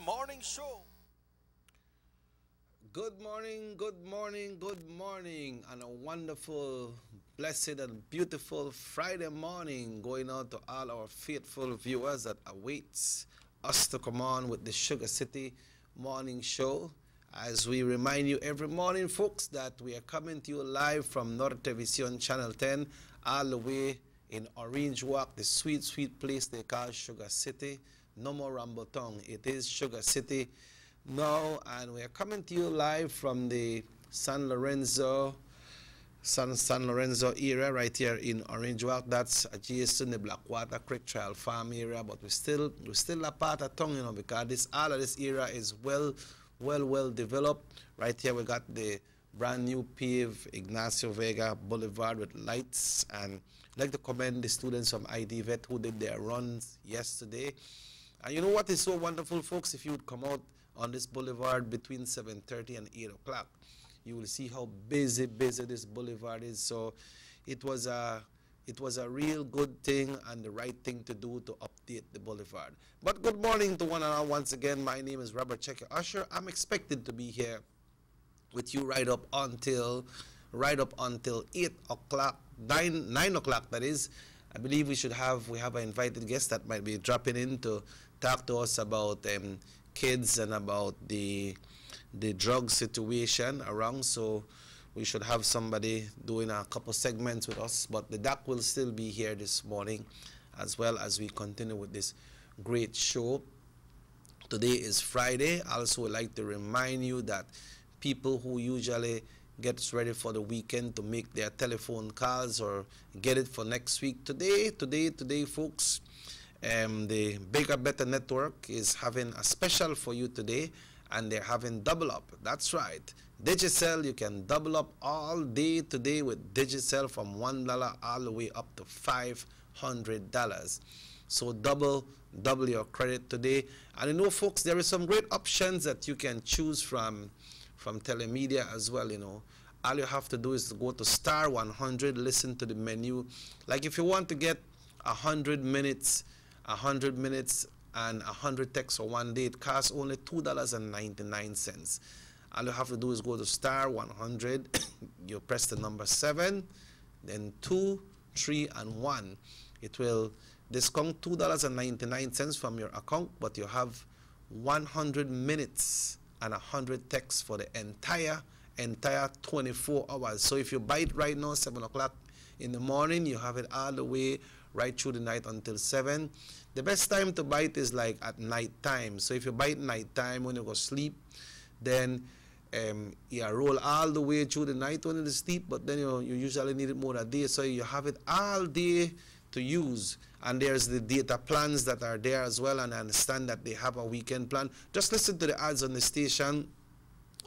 Morning Show. Good morning, good morning, good morning, and a wonderful, blessed, and beautiful Friday morning going out to all our faithful viewers that awaits us to come on with the Sugar City Morning Show. As we remind you every morning, folks, that we are coming to you live from Norte Vision Channel 10, all the way in Orange Walk, the sweet, sweet place they call Sugar City. No more Rambutong. It is Sugar City now, and we are coming to you live from the San Lorenzo area right here in Orange Walk. That's adjacent to the Blackwater Creek Trail Farm area, but we're still a part of town, because all of this area is well developed. Right here we got the brand new paved Ignacio Vega Boulevard with lights, and I'd like to commend the students from ID Vet who did their runs yesterday. And you know what is so wonderful, folks? If you would come out on this boulevard between 7:30 and 8 o'clock, you will see how busy this boulevard is. So it was a real good thing and the right thing to do to update the boulevard. But good morning to one and all once again. My name is Robert Checker Usher. I'm expected to be here with you right up until 8 o'clock, 9 o'clock, that is. I believe we have an invited guest that might be dropping in to talk to us about kids and about the drug situation around. So we should have somebody doing a couple segments with us. But the doc will still be here this morning as well as we continue with this great show. Today is Friday. I also would like to remind you that people who usually gets ready for the weekend to make their telephone calls or get it for next week. Today, folks, the Bigger Better Network is having a special for you today, and they're having double up. That's right. Digicel, you can double up all day today with Digicel from $1 all the way up to $500. So double your credit today. And you know, folks, there are some great options that you can choose from Telemedia as well. All you have to do is to go to star 100, listen to the menu. Like if you want to get 100 minutes and 100 texts for one day, it costs only $2.99. All you have to do is go to star 100, you press the number 7, then 2, 3, and 1. It will discount $2.99 from your account, but you have 100 minutes and 100 texts for the entire 24 hours. So if you buy it right now, 7 o'clock in the morning, you have it all the way right through the night until 7. The best time to buy it is like at night time. So if you buy it night time when you go sleep, then you roll all the way through the night when you sleep, but then you usually need it more a day. So you have it all day to use. And there's the data plans that are there as well, and I understand that they have a weekend plan. Just listen to the ads on the station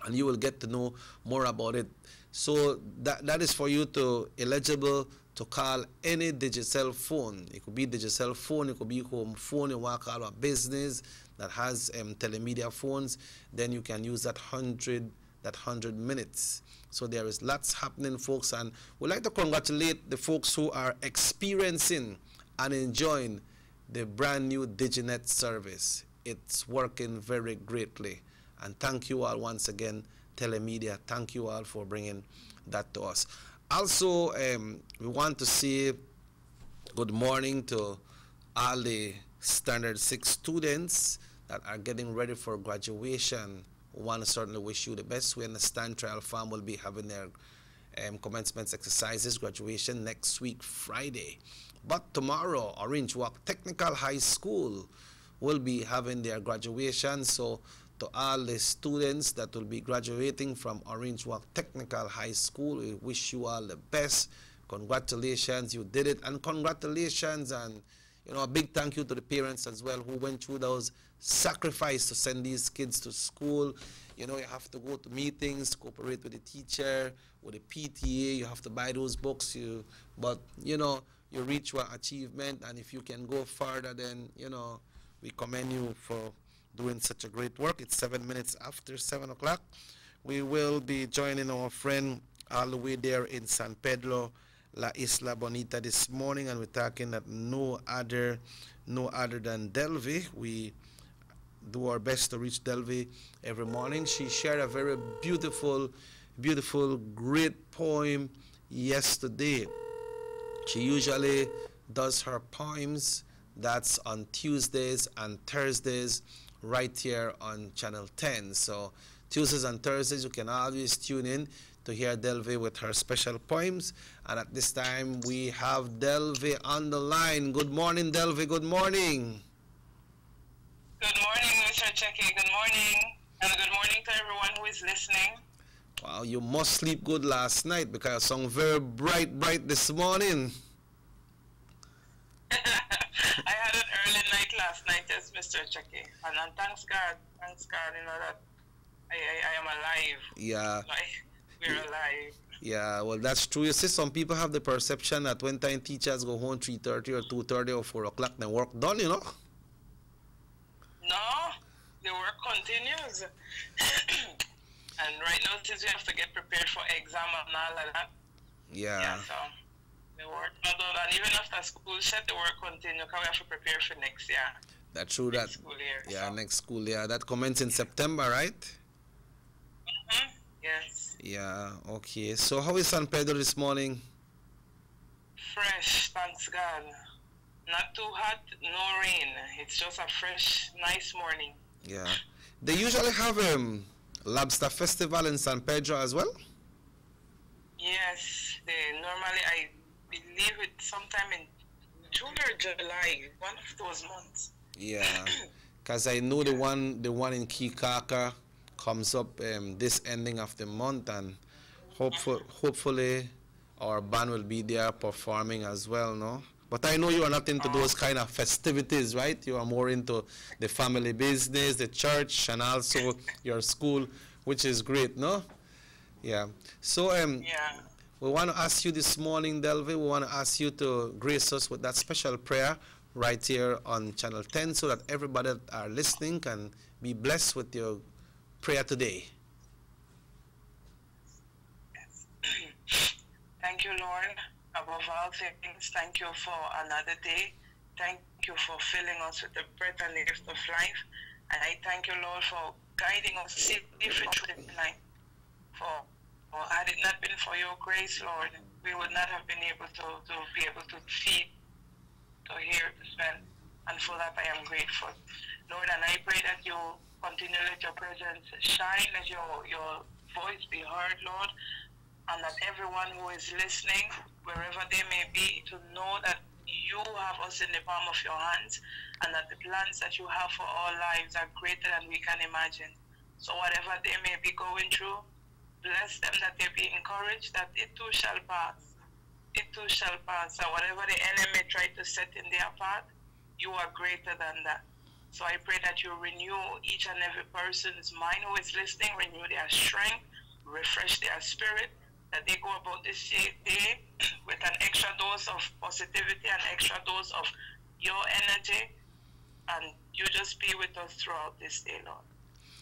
and you will get to know more about it. So that is for you to eligible to call any Digicel phone. It could be Digicel phone, it could be home phone. You want to call a business that has Telemedia phones, then you can use that 100 minutes. So there is lots happening, folks, and we'd like to congratulate the folks who are experiencing and enjoying the brand new DigiNet service. It's working very greatly. And thank you all once again, Telemedia. Thank you all for bringing that to us. Also, we want to say good morning to all the Standard 6 students that are getting ready for graduation. We want to certainly wish you the best. We understand Trial Farm will be having their commencement exercises, graduation next week, Friday. But tomorrow, Orange Walk Technical High School will be having their graduation. So to all the students that will be graduating from Orange Walk Technical High School, we wish you all the best. Congratulations, you did it. And congratulations, and a big thank you to the parents as well who went through those sacrifices to send these kids to school. You have to go to meetings, cooperate with the teacher, with the PTA. You have to buy those books. But you reach your achievement, and if you can go further, then we commend you for doing such a great work. It's 7 minutes after 7 o'clock. We will be joining our friend all the way there in San Pedro, La Isla Bonita this morning, and we're talking that no other than Delvi. do our best to reach Delvi every morning. She shared a very beautiful, beautiful, great poem yesterday. She usually does her poems. That's on Tuesdays and Thursdays right here on Channel 10. So Tuesdays and Thursdays, you can always tune in to hear Delvi with her special poems. And at this time, we have Delvi on the line. Good morning, Delvi. Good morning. Good morning, Mr. Checky. Good morning. And good morning to everyone who is listening. Wow, you must sleep good last night because you sound very bright this morning. I had an early night last night, yes, Mr. Checky. And thanks God, you know, that I am alive. Yeah. We're alive. Yeah, well, that's true. You see, some people have the perception that when time teachers go home 3:30 or 2:30 or 4 o'clock, then work done, you know? No, the work continues. And right now, since we have to get prepared for exam and all of that, yeah, so the work not done. And even after school set, the work continues because we have to prepare for next year. That's true. Next school year. Yeah, so. Next school year. That commences in September, right? Mm-hmm. Yes. Yeah, okay. So how is San Pedro this morning? Fresh, thanks God. Not too hot, no rain. It's just a fresh, nice morning. Yeah. They usually have Lobster Festival in San Pedro as well? Yes. They normally, I believe it's sometime in June or July, one of those months. Yeah. Because I know the one in Kikaka comes up this ending of the month, and hopefully our band will be there performing as well, no? But I know you are not into those kind of festivities, right? You are more into the family business, the church, and also your school, which is great, no? Yeah. So yeah. We want to ask you this morning, Delvi, we want to ask you to grace us with that special prayer right here on Channel 10 so that everybody that are listening can be blessed with your prayer today. Yes. Thank you, Lord. Above all things, thank you for another day. Thank you for filling us with the breath and the gift of life. And I thank you, Lord, for guiding us safely through the night. For had it not been for your grace, Lord, we would not have been able to be able to feed, to hear, to spend. And for that, I am grateful. Lord, and I pray that you continue to let your presence shine, let your voice be heard, Lord, and that everyone who is listening, wherever they may be, to know that you have us in the palm of your hands, and that the plans that you have for our lives are greater than we can imagine. So whatever they may be going through, bless them, that they be encouraged, that it too shall pass. It too shall pass. And whatever the enemy tried to set in their path, you are greater than that. So I pray that you renew each and every person's mind who is listening, renew their strength, refresh their spirit, that they go about this day with an extra dose of positivity, an extra dose of your energy, and you just be with us throughout this day, Lord.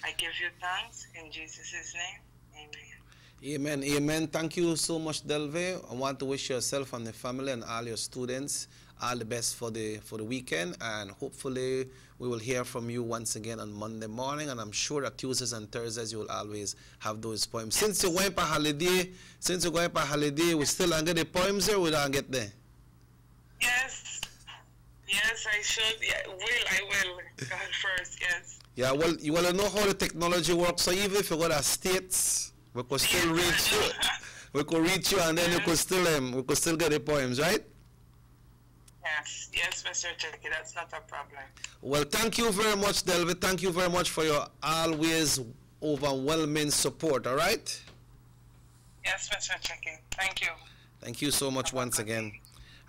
I give you thanks in Jesus' name. Amen. Amen. Amen. Thank you so much, Delve. I want to wish yourself and the family and all your students all the best for the weekend, and hopefully we will hear from you once again on Monday morning, and I'm sure that Tuesdays and Thursdays you will always have those poems. Since you're going for holiday, we still don't get the poems there, we don't get there. Yes. Yes, I should. Yeah, I will. God first, yes. Yeah, well, you want to know how the technology works, so even if you go to States, we could still reach you. We could reach you, and then we could still get the poems, right? Yes, Mr. Checky, that's not a problem. Well, thank you very much, Delvi. Thank you very much for your always overwhelming support, all right? Yes, Mr. Checky. Thank you. Thank you so much once again.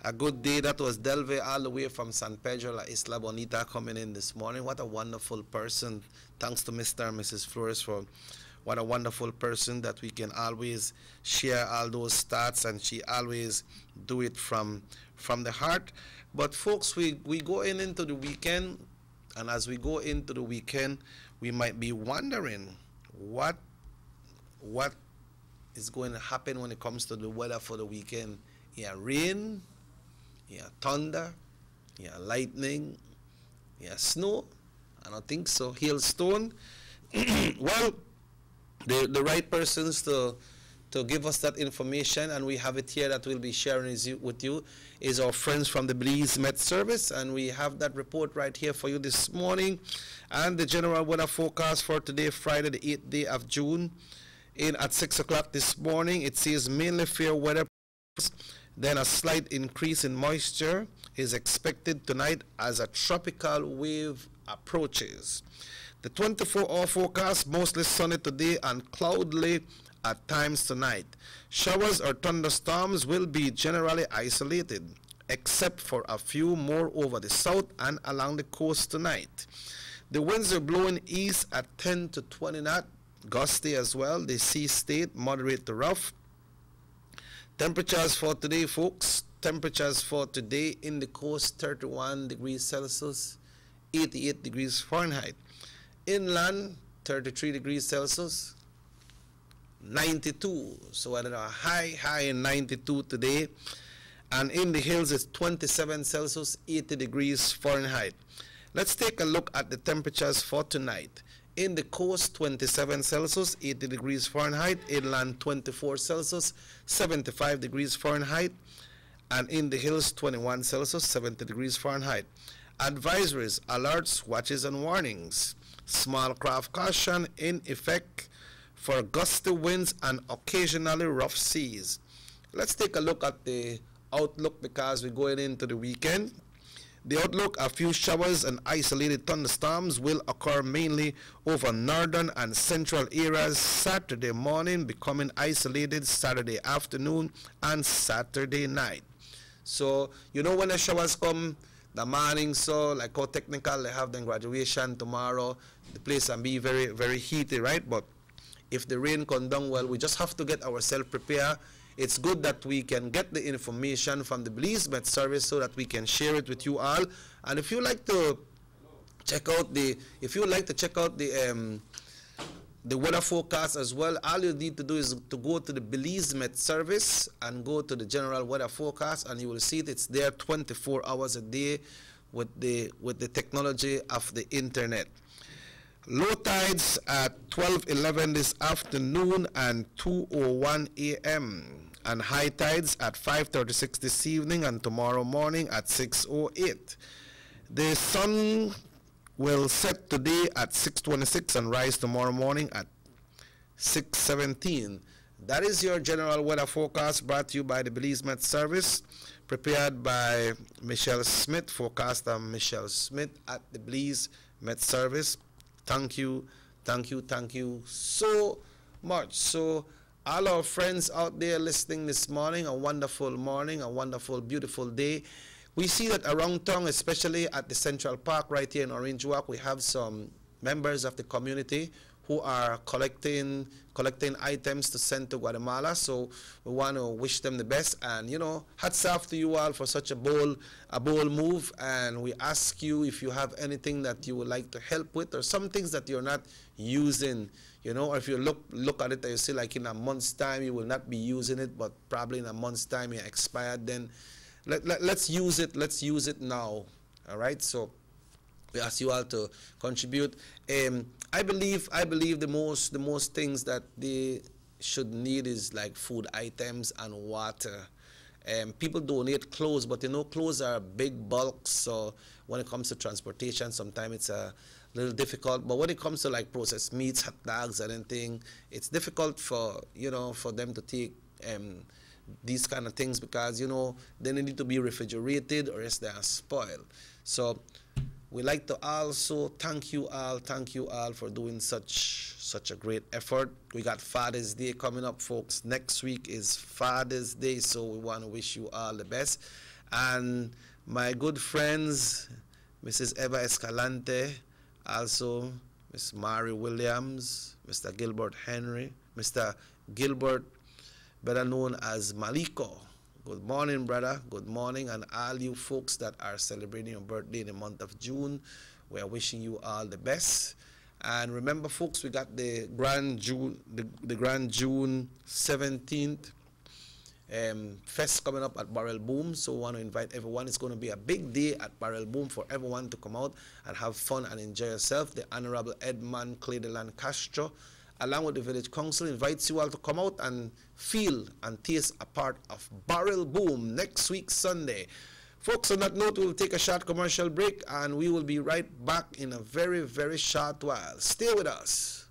A good day. That was Delvi all the way from San Pedro La Isla Bonita coming in this morning. What a wonderful person. Thanks to Mr. and Mrs. Flores for what a wonderful person that we can always share all those stats, and she always do it from the heart. But folks, we go into the weekend, and as we go into the weekend, we might be wondering what is going to happen when it comes to the weather for the weekend. Yeah, rain, yeah, thunder, yeah, lightning, yeah, snow, I don't think so. Hailstone. Well, the right persons to give us that information, and we have it here that we'll be sharing with you, is our friends from the Belize Met Service, and we have that report right here for you this morning. And the general weather forecast for today, Friday, the 8th day of June, in at 6 o'clock this morning, it says mainly fair weather, then a slight increase in moisture is expected tonight as a tropical wave approaches. The 24-hour forecast, mostly sunny today and cloudy at times tonight. Showers or thunderstorms will be generally isolated, except for a few more over the south and along the coast tonight. The winds are blowing east at 10 to 20 knots, gusty as well. The sea state moderate to rough. Temperatures for today, folks. Temperatures for today in the coast, 31 degrees Celsius, 88 degrees Fahrenheit. Inland, 33 degrees Celsius, 92. So at a high in 92 today. And in the hills, it's 27 Celsius, 80 degrees Fahrenheit. Let's take a look at the temperatures for tonight. In the coast, 27 Celsius, 80 degrees Fahrenheit. Inland, 24 Celsius, 75 degrees Fahrenheit. And in the hills, 21 Celsius, 70 degrees Fahrenheit. Advisories, alerts, watches, and warnings. Small craft caution in effect for gusty winds and occasionally rough seas. Let's take a look at the outlook because we're going into the weekend. The outlook, a few showers and isolated thunderstorms will occur mainly over northern and central areas Saturday morning, becoming isolated Saturday afternoon and Saturday night. So, you know, when the showers come, the morning, so like how technical they have the graduation tomorrow, the place can be very, very heaty, right? But if the rain comes down, well, we just have to get ourselves prepared. It's good that we can get the information from the Belize Met Service so that we can share it with you all. And if you like to check out the weather forecast as well, all you need to do is to go to the Belize Met Service and go to the general weather forecast, and you will see it. It's there 24 hours a day with the technology of the internet. Low tides at 12:11 this afternoon and 2:01 a.m. and high tides at 5:36 this evening and tomorrow morning at 6:08. The sun will set today at 6:26 and rise tomorrow morning at 6:17. That is your general weather forecast brought to you by the Belize Met Service, prepared by Michelle Smith, forecaster Michelle Smith at the Belize Met Service. Thank you so much. So all our friends out there listening this morning, a wonderful morning, a wonderful, beautiful day. We see that around town, especially at the Central Park right here in Orange Walk, we have some members of the community who are collecting items to send to Guatemala. So we want to wish them the best, and you know, hats off to you all for such a bold move. And we ask you if you have anything that you would like to help with, or some things that you're not using, you know, or if you look at it and you see like in a month's time you will not be using it, but probably in a month's time you're expired, then let's use it. Let's use it now. All right. So we ask you all to contribute. I believe the most things that they should need is like food items and water. People donate clothes, but you know, clothes are big bulks, so when it comes to transportation, sometimes it's a little difficult. But when it comes to like processed meats, hot dogs, and anything, it's difficult for them to take these kind of things, because you know they need to be refrigerated or else they are spoiled. So we like to also thank you all for doing such a great effort. We got Father's Day coming up, folks. Next week is Father's Day, so we want to wish you all the best. And my good friends, Mrs. Eva Escalante, also Miss Mary Williams, Mr. Gilbert Henry, Mr. Gilbert, better known as Maliko. Good morning, brother. Good morning. And all you folks that are celebrating your birthday in the month of June, we are wishing you all the best. And remember, folks, we got the Grand June 17th fest coming up at Barrel Boom, so we want to invite everyone. It's going to be a big day at Barrel Boom for everyone to come out and have fun and enjoy yourself. The Honorable Edmund Cledeland Castro, along with the village council, invites you all to come out and feel and taste a part of Barrel Boom next week Sunday. Folks, on that note, we'll take a short commercial break and we will be right back in a very, very short while. Stay with us.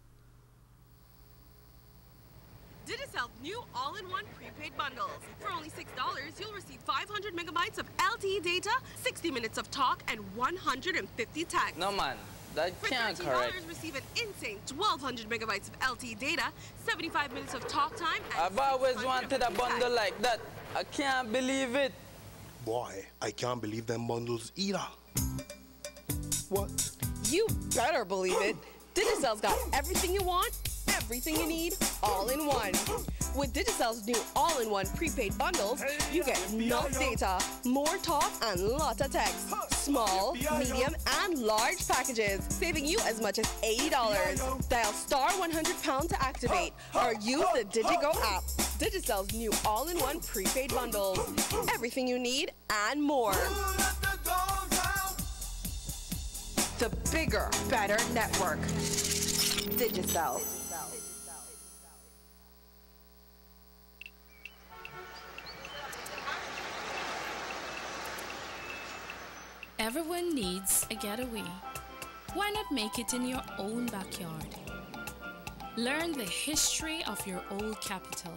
Digicel new all-in-one prepaid bundles. For only $6, you'll receive 500 megabytes of LTE data, 60 minutes of talk, and 150 texts. No, man. That can't correct. $13, receive an insane 1,200 megabytes of LTE data, 75 minutes of talk time, and I've always wanted a bundle like that. I can't believe it. Boy, I can't believe them bundles either. What? You better believe it. Digicel's got everything you want, everything you need, all in one. With Digicel's new all-in-one prepaid bundles, you get no data, more talk, and lots of text. Small, medium, and large packages, saving you as much as $80. Dial star 100# to activate, or use the Digigo app. Digicel's new all-in-one prepaid bundles. Everything you need and more. The bigger, better network. Digicel. Everyone needs a getaway. Why not make it in your own backyard? Learn the history of your old capital.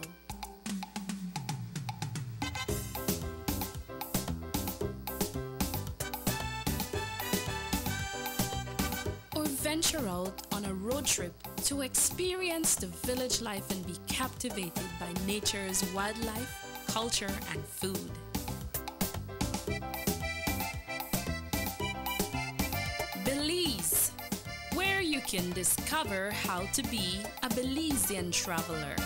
Or venture out on a road trip to experience the village life and be captivated by nature's wildlife, culture, and food. Belize, where you can discover how to be a Belizean traveler.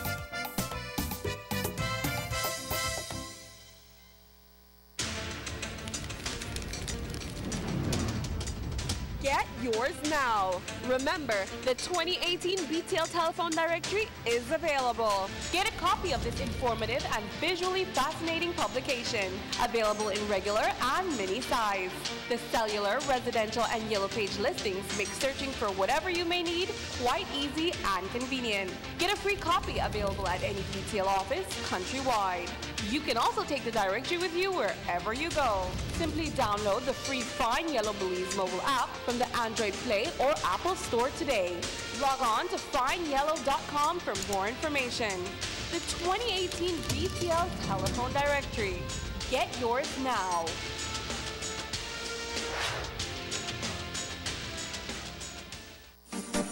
Get yours now. Remember, the 2018 BTL Telephone Directory is available. Get a copy of this informative and visually fascinating publication, available in regular and mini size. The cellular, residential, and yellow page listings make searching for whatever you may need quite easy and convenient. Get a free copy available at any BTL office countrywide. You can also take the directory with you wherever you go. Simply download the free Find Yellow Belize mobile app from the Android Play or Apple Store today. Log on to findyellow.com for more information. The 2018 BTL Telephone Directory. Get yours now.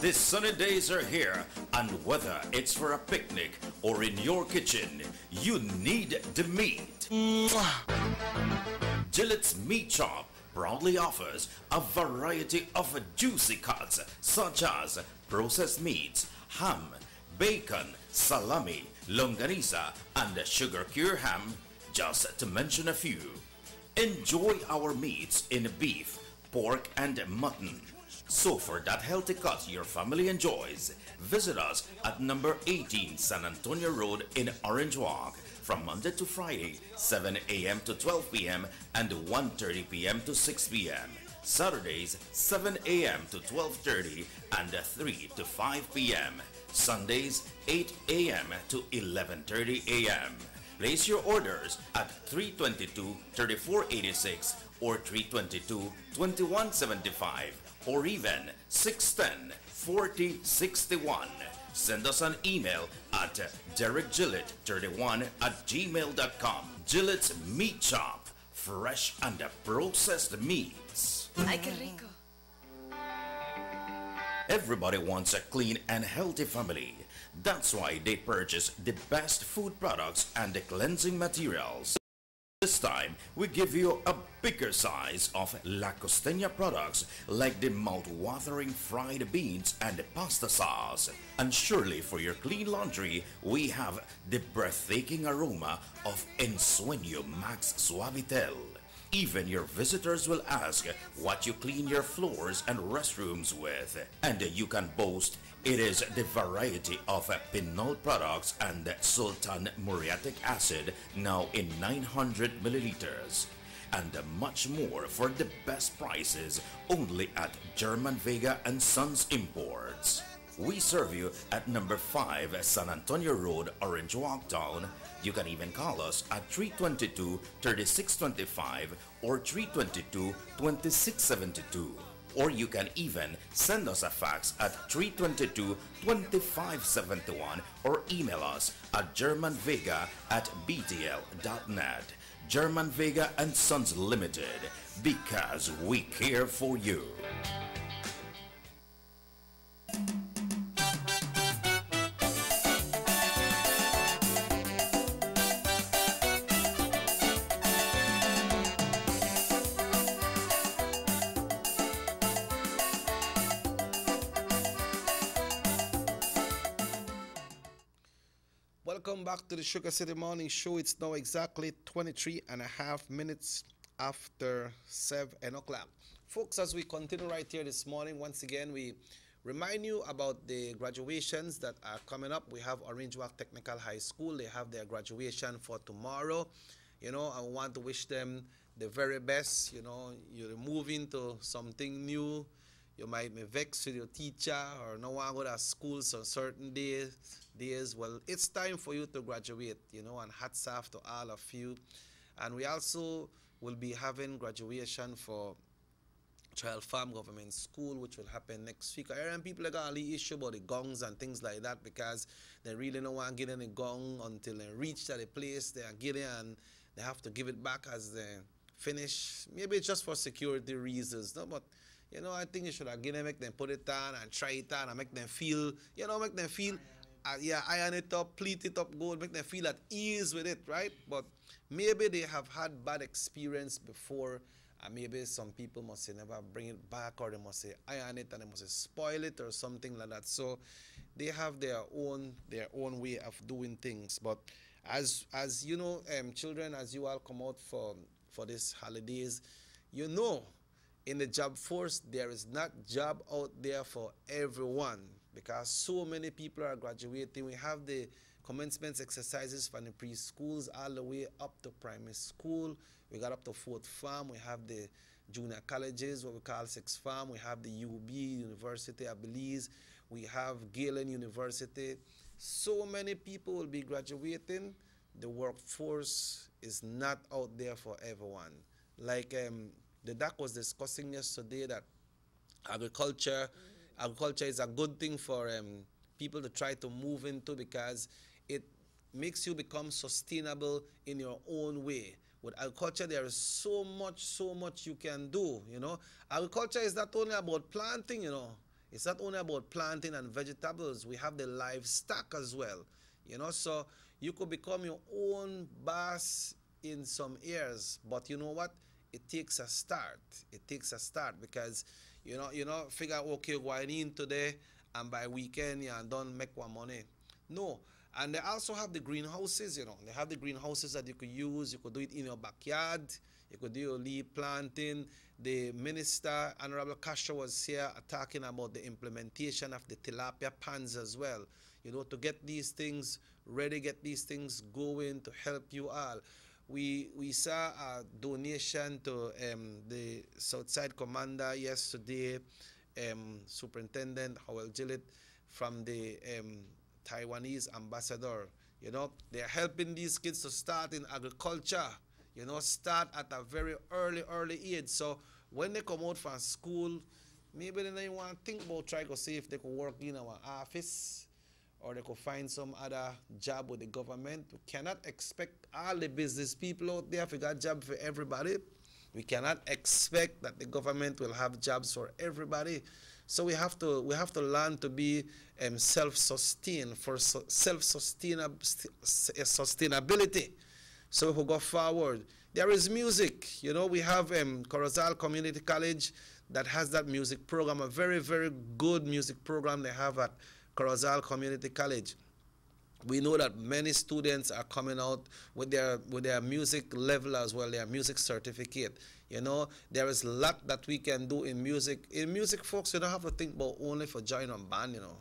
These sunny days are here, and whether it's for a picnic or in your kitchen, you need the meat. Gillette's Meat Shop proudly offers a variety of juicy cuts such as processed meats, ham, bacon, salami, longaniza, and sugar cure ham, just to mention a few. Enjoy our meats in beef, pork, and mutton. So for that healthy cut your family enjoys, visit us at number 18 San Antonio Road in Orange Walk from Monday to Friday, 7 a.m. to 12 p.m. and 1:30 p.m. to 6 p.m. Saturdays, 7 a.m. to 12:30 and 3 to 5 p.m. Sundays, 8 a.m. to 11:30 a.m. Place your orders at 322-3486 or 322-2175 or even 610-4061. Send us an email at DerekGillett31@gmail.com. Gillette's Meat Shop, fresh and processed meats. Ay, qué rico. Everybody wants a clean and healthy family. That's why they purchase the best food products and the cleansing materials. This time, we give you a bigger size of La Costeña products like the mouth-watering fried beans and the pasta sauce. And surely for your clean laundry, we have the breathtaking aroma of Ensueño Max Suavitel. Even your visitors will ask what you clean your floors and restrooms with. And you can boast it is the variety of Pinol products and Sultan muriatic acid now in 900 milliliters. And much more for the best prices only at German Vega and Sons Imports. We serve you at number 5 San Antonio Road, Orange Walk Town. You can even call us at 322-3625 or 322-2672. Or you can even send us a fax at 322-2571 or email us at germanvega@btl.net. German Vega and Sons Limited, because we care for you. Welcome back to the Sugar City Morning Show. It's now exactly 23 and a half minutes after 7 o'clock. Folks, as we continue right here this morning, once again, we remind you about the graduations that are coming up. We have Orange Walk Technical High School. They have their graduation for tomorrow. You know, I want to wish them the very best. You know, you're moving to something new. You might be vexed with your teacher or no one go to school on certain days. Well, it's time for you to graduate, you know, and hats off to all of you. And we also will be having graduation for Child Farm Government School, which will happen next week. I hear people are going to issue about the gongs and things like that because they really don't want to get any gong until they reach that place they are getting, and they have to give it back as they finish. Maybe it's just for security reasons, no? But you know, I think you should again make them put it on and try it on and make them feel, you know, iron it up, pleat it up good, make them feel at ease with it, right? But maybe they have had bad experience before, and maybe some people must say never bring it back, or they must say iron it and they must say spoil it or something like that. So they have their own way of doing things. But as you know, children, as you all come out for these holidays, you know, in the job force, there is not job out there for everyone because so many people are graduating. We have the commencement exercises from the preschools all the way up to primary school. We got up to 4th Farm. We have the junior colleges, what we call 6th Farm. We have the UB, University of Belize. We have Galen University. So many people will be graduating. The workforce is not out there for everyone. Like the doc was discussing yesterday that agriculture is a good thing for people to try to move into because it makes you become sustainable in your own way. With agriculture, there is so much you can do, you know. Agriculture is not only about planting, you know. It's not only about planting and vegetables. We have the livestock as well, you know. So you could become your own boss in some areas, but you know what? It takes a start. It takes a start because, you know, figure out, okay, going in today and by weekend, yeah, and don't make one money. No. And they also have the greenhouses, you know. They have the greenhouses that you could use. You could do it in your backyard. You could do your leaf planting. The minister, Honorable Castro, was here talking about the implementation of the tilapia ponds as well. You know, to get these things ready, get these things going to help you all. We saw a donation to the Southside Commander yesterday, Superintendent Howell Gillett, from the Taiwanese ambassador. You know, they're helping these kids to start in agriculture, you know, start at a very early age. So when they come out from school, maybe they don't want to think about trying to see if they could work in our office or they could find some other job with the government. We cannot expect all the business people out there to get jobs for everybody. We cannot expect that the government will have jobs for everybody. So we have to learn to be self-sustained for sustainability. So we go forward. There is music. You know, we have Corozal Community College that has that music program, a very, very good music program they have at Corozal Community College. We know that many students are coming out with their music level as well, their music certificate. You know, there is a lot that we can do in music. In music, folks, you don't have to think about only for join on band, you know.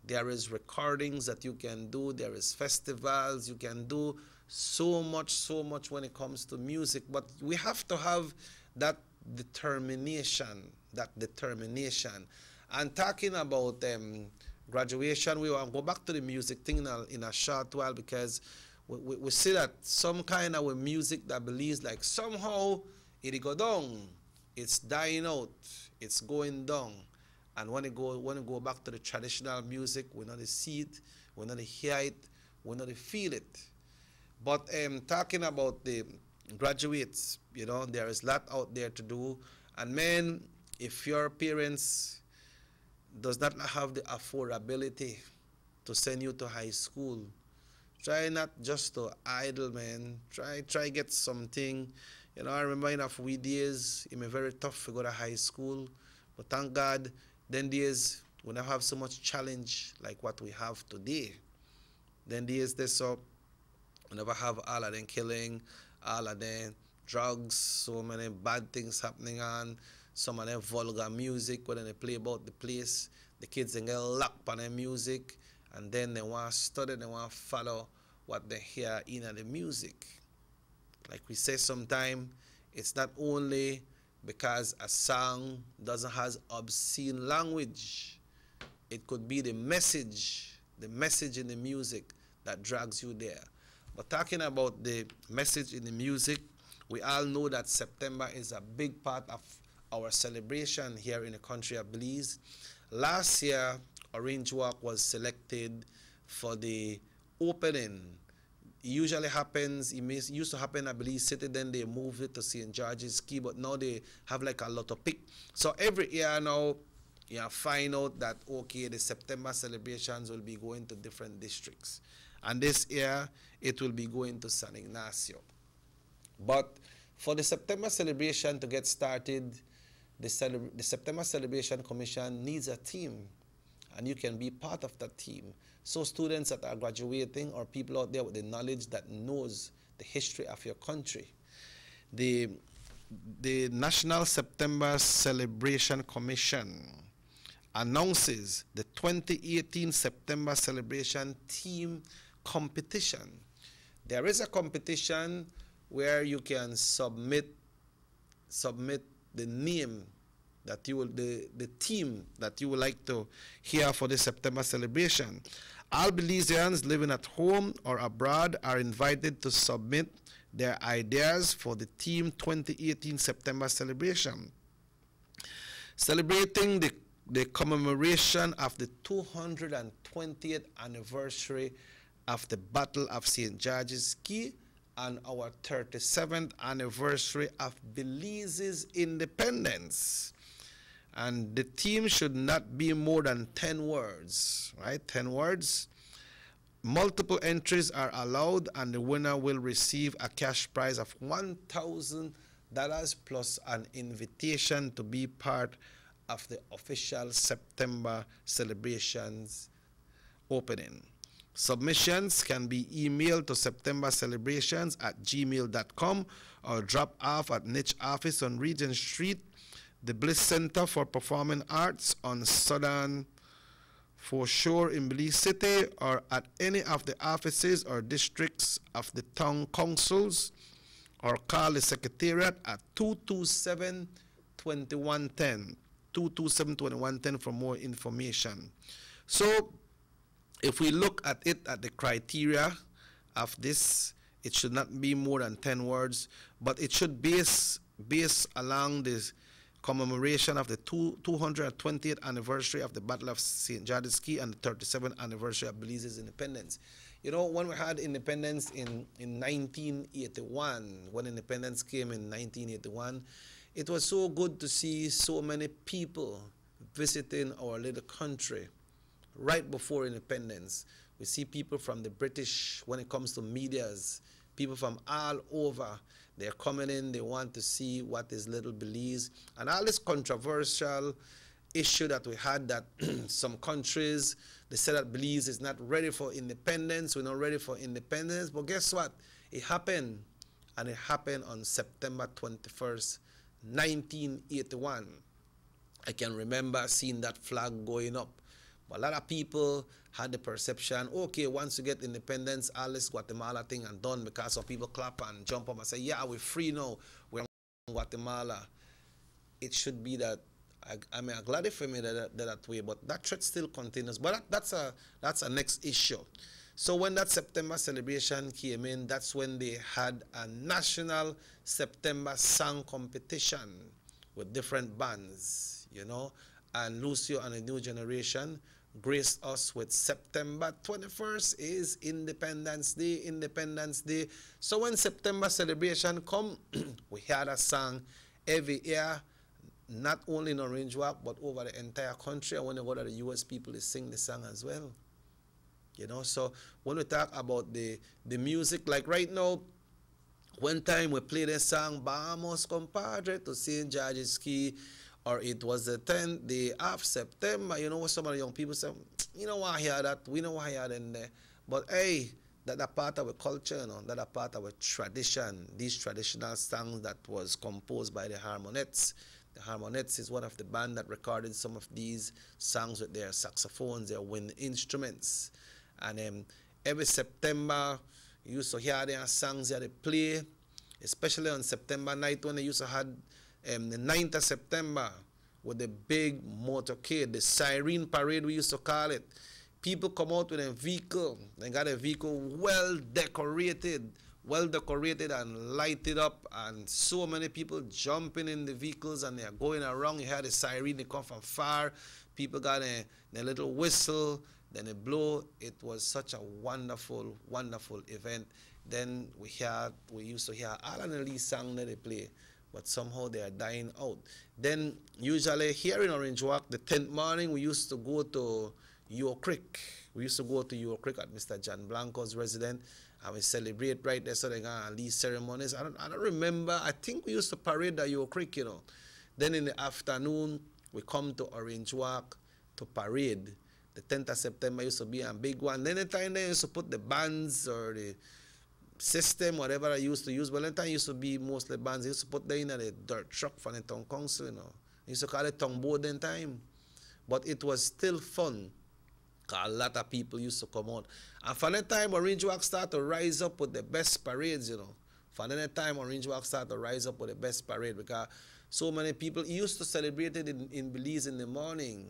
There is recordings that you can do. There is festivals. You can do so much when it comes to music. But we have to have that determination, And talking about graduation, we will go back to the music thing in a short while, because we see that some kind of music that believes like somehow it go down, it's dying out, it's going down. And when we go back to the traditional music, we not see it, we not hear it, we not feel it. But talking about the graduates, you know, there is a lot out there to do. And man, if your parents does not have the affordability to send you to high school, try not just to idle, man. Try get something. You know, I remember enough we days, it may very tough to go to high school, but thank God, then days we never have so much challenge like what we have today. Then days they so we never have all of them killing, all of them drugs, so many bad things happening on, some of them vulgar music when they play about the place. The kids then get locked on their music, and then they want to study, they want to follow what they hear in the music. Like we say sometimes, it's not only because a song doesn't have obscene language. It could be the message in the music that drags you there. But talking about the message in the music, we all know that September is a big part of our celebration here in the country of Belize. Last year, Orange Walk was selected for the opening. It usually happens, it used to happen at Belize City, then they moved it to St. George's Caye, but now they have like a lot of pick. So every year now, you find out that, okay, the September celebrations will be going to different districts. And this year, it will be going to San Ignacio. But for the September celebration to get started, the September Celebration Commission needs a team, and you can be part of that team. So students that are graduating, or people out there with the knowledge that knows the history of your country. The National September Celebration Commission announces the 2018 September Celebration Team Competition. There is a competition where you can submit the name that you will, the team that you would like to hear for the September celebration. All Belizeans living at home or abroad are invited to submit their ideas for the Team 2018 September celebration. Celebrating the commemoration of the 220th anniversary of the Battle of St. George's Caye and our 37th anniversary of Belize's independence. And the theme should not be more than 10 words, right? 10 words. Multiple entries are allowed, and the winner will receive a cash prize of $1,000 plus an invitation to be part of the official September celebrations opening. Submissions can be emailed to septembercelebrations@gmail.com or drop off at Niche Office on Regent Street, the Bliss Center for Performing Arts on Southern Foreshore in Belize City, or at any of the offices or districts of the town councils, or call the Secretariat at 227-2110, 227-2110 for more information. So, if we look at it at the criteria of this, it should not be more than 10 words, but it should base along this commemoration of the 220th anniversary of the Battle of St. George's Caye and the 37th anniversary of Belize's independence. You know, when we had independence in 1981, when independence came in 1981, it was so good to see so many people visiting our little country. Right before independence, we see people from the British, when it comes to medias, people from all over, they're coming in, they want to see what is Little Belize. And all this controversial issue that we had that some countries, they said that Belize is not ready for independence. We're not ready for independence. But guess what? It happened. And it happened on September 21st, 1981. I can remember seeing that flag going up. But a lot of people had the perception, okay, once you get independence, all this Guatemala thing and done, because some people clap and jump up and say, yeah, we're free now. We're in Guatemala. It should be that, I mean, I'm glad for me that way, but that threat still continues. But that's a next issue. So when that September celebration came in, that's when they had a national September song competition with different bands, you know. And Lucio and the New Generation graced us with September 21st is Independence Day, Independence Day. So when September celebration come, we had a song every year, not only in Orange Walk, but over the entire country. And when you go to the US, people they sing the song as well. You know, so when we talk about the music, like right now, one time we played a song, Vamos Compadre to St. George's Key, or it was the 10th day of September. You know what some of the young people say, you know why I hear that, we know why I hear that in there. But hey, that's a part of our culture, you know, that's a part of our tradition. These traditional songs that was composed by the Harmonettes. The Harmonettes is one of the band that recorded some of these songs with their saxophones, their wind instruments. And every September, you used to hear their songs that they play, especially on September night when they used to have the 9th of September with the big motorcade, the siren parade we used to call it. People come out with a vehicle. They got a vehicle well decorated and lighted up, and so many people jumping in the vehicles and they're going around. You hear the siren, they come from far. People got a little whistle, then they blow. It was such a wonderful, wonderful event. Then we used to hear all of the Lee songs that they play, but somehow they are dying out. Then usually here in Orange Walk, the 10th morning, we used to go to Yo Creek. We used to go to Yo Creek at Mr. John Blanco's residence, and we celebrate right there. So they got these ceremonies. I don't remember. I think we used to parade at Yo Creek, you know. Then in the afternoon, we come to Orange Walk to parade. The 10th of September used to be a big one. Then the time they used to put the bands or the system, whatever I used to use. But the time used to be mostly bands. They used to put them in the dirt truck from the town council, you know. They used to call it tongue board in time. But it was still fun, because a lot of people used to come out. And from that time, Orange Walk started to rise up with the best parades, you know. From that time, Orange Walk started to rise up with the best parade, because so many people used to celebrate it in Belize in the morning.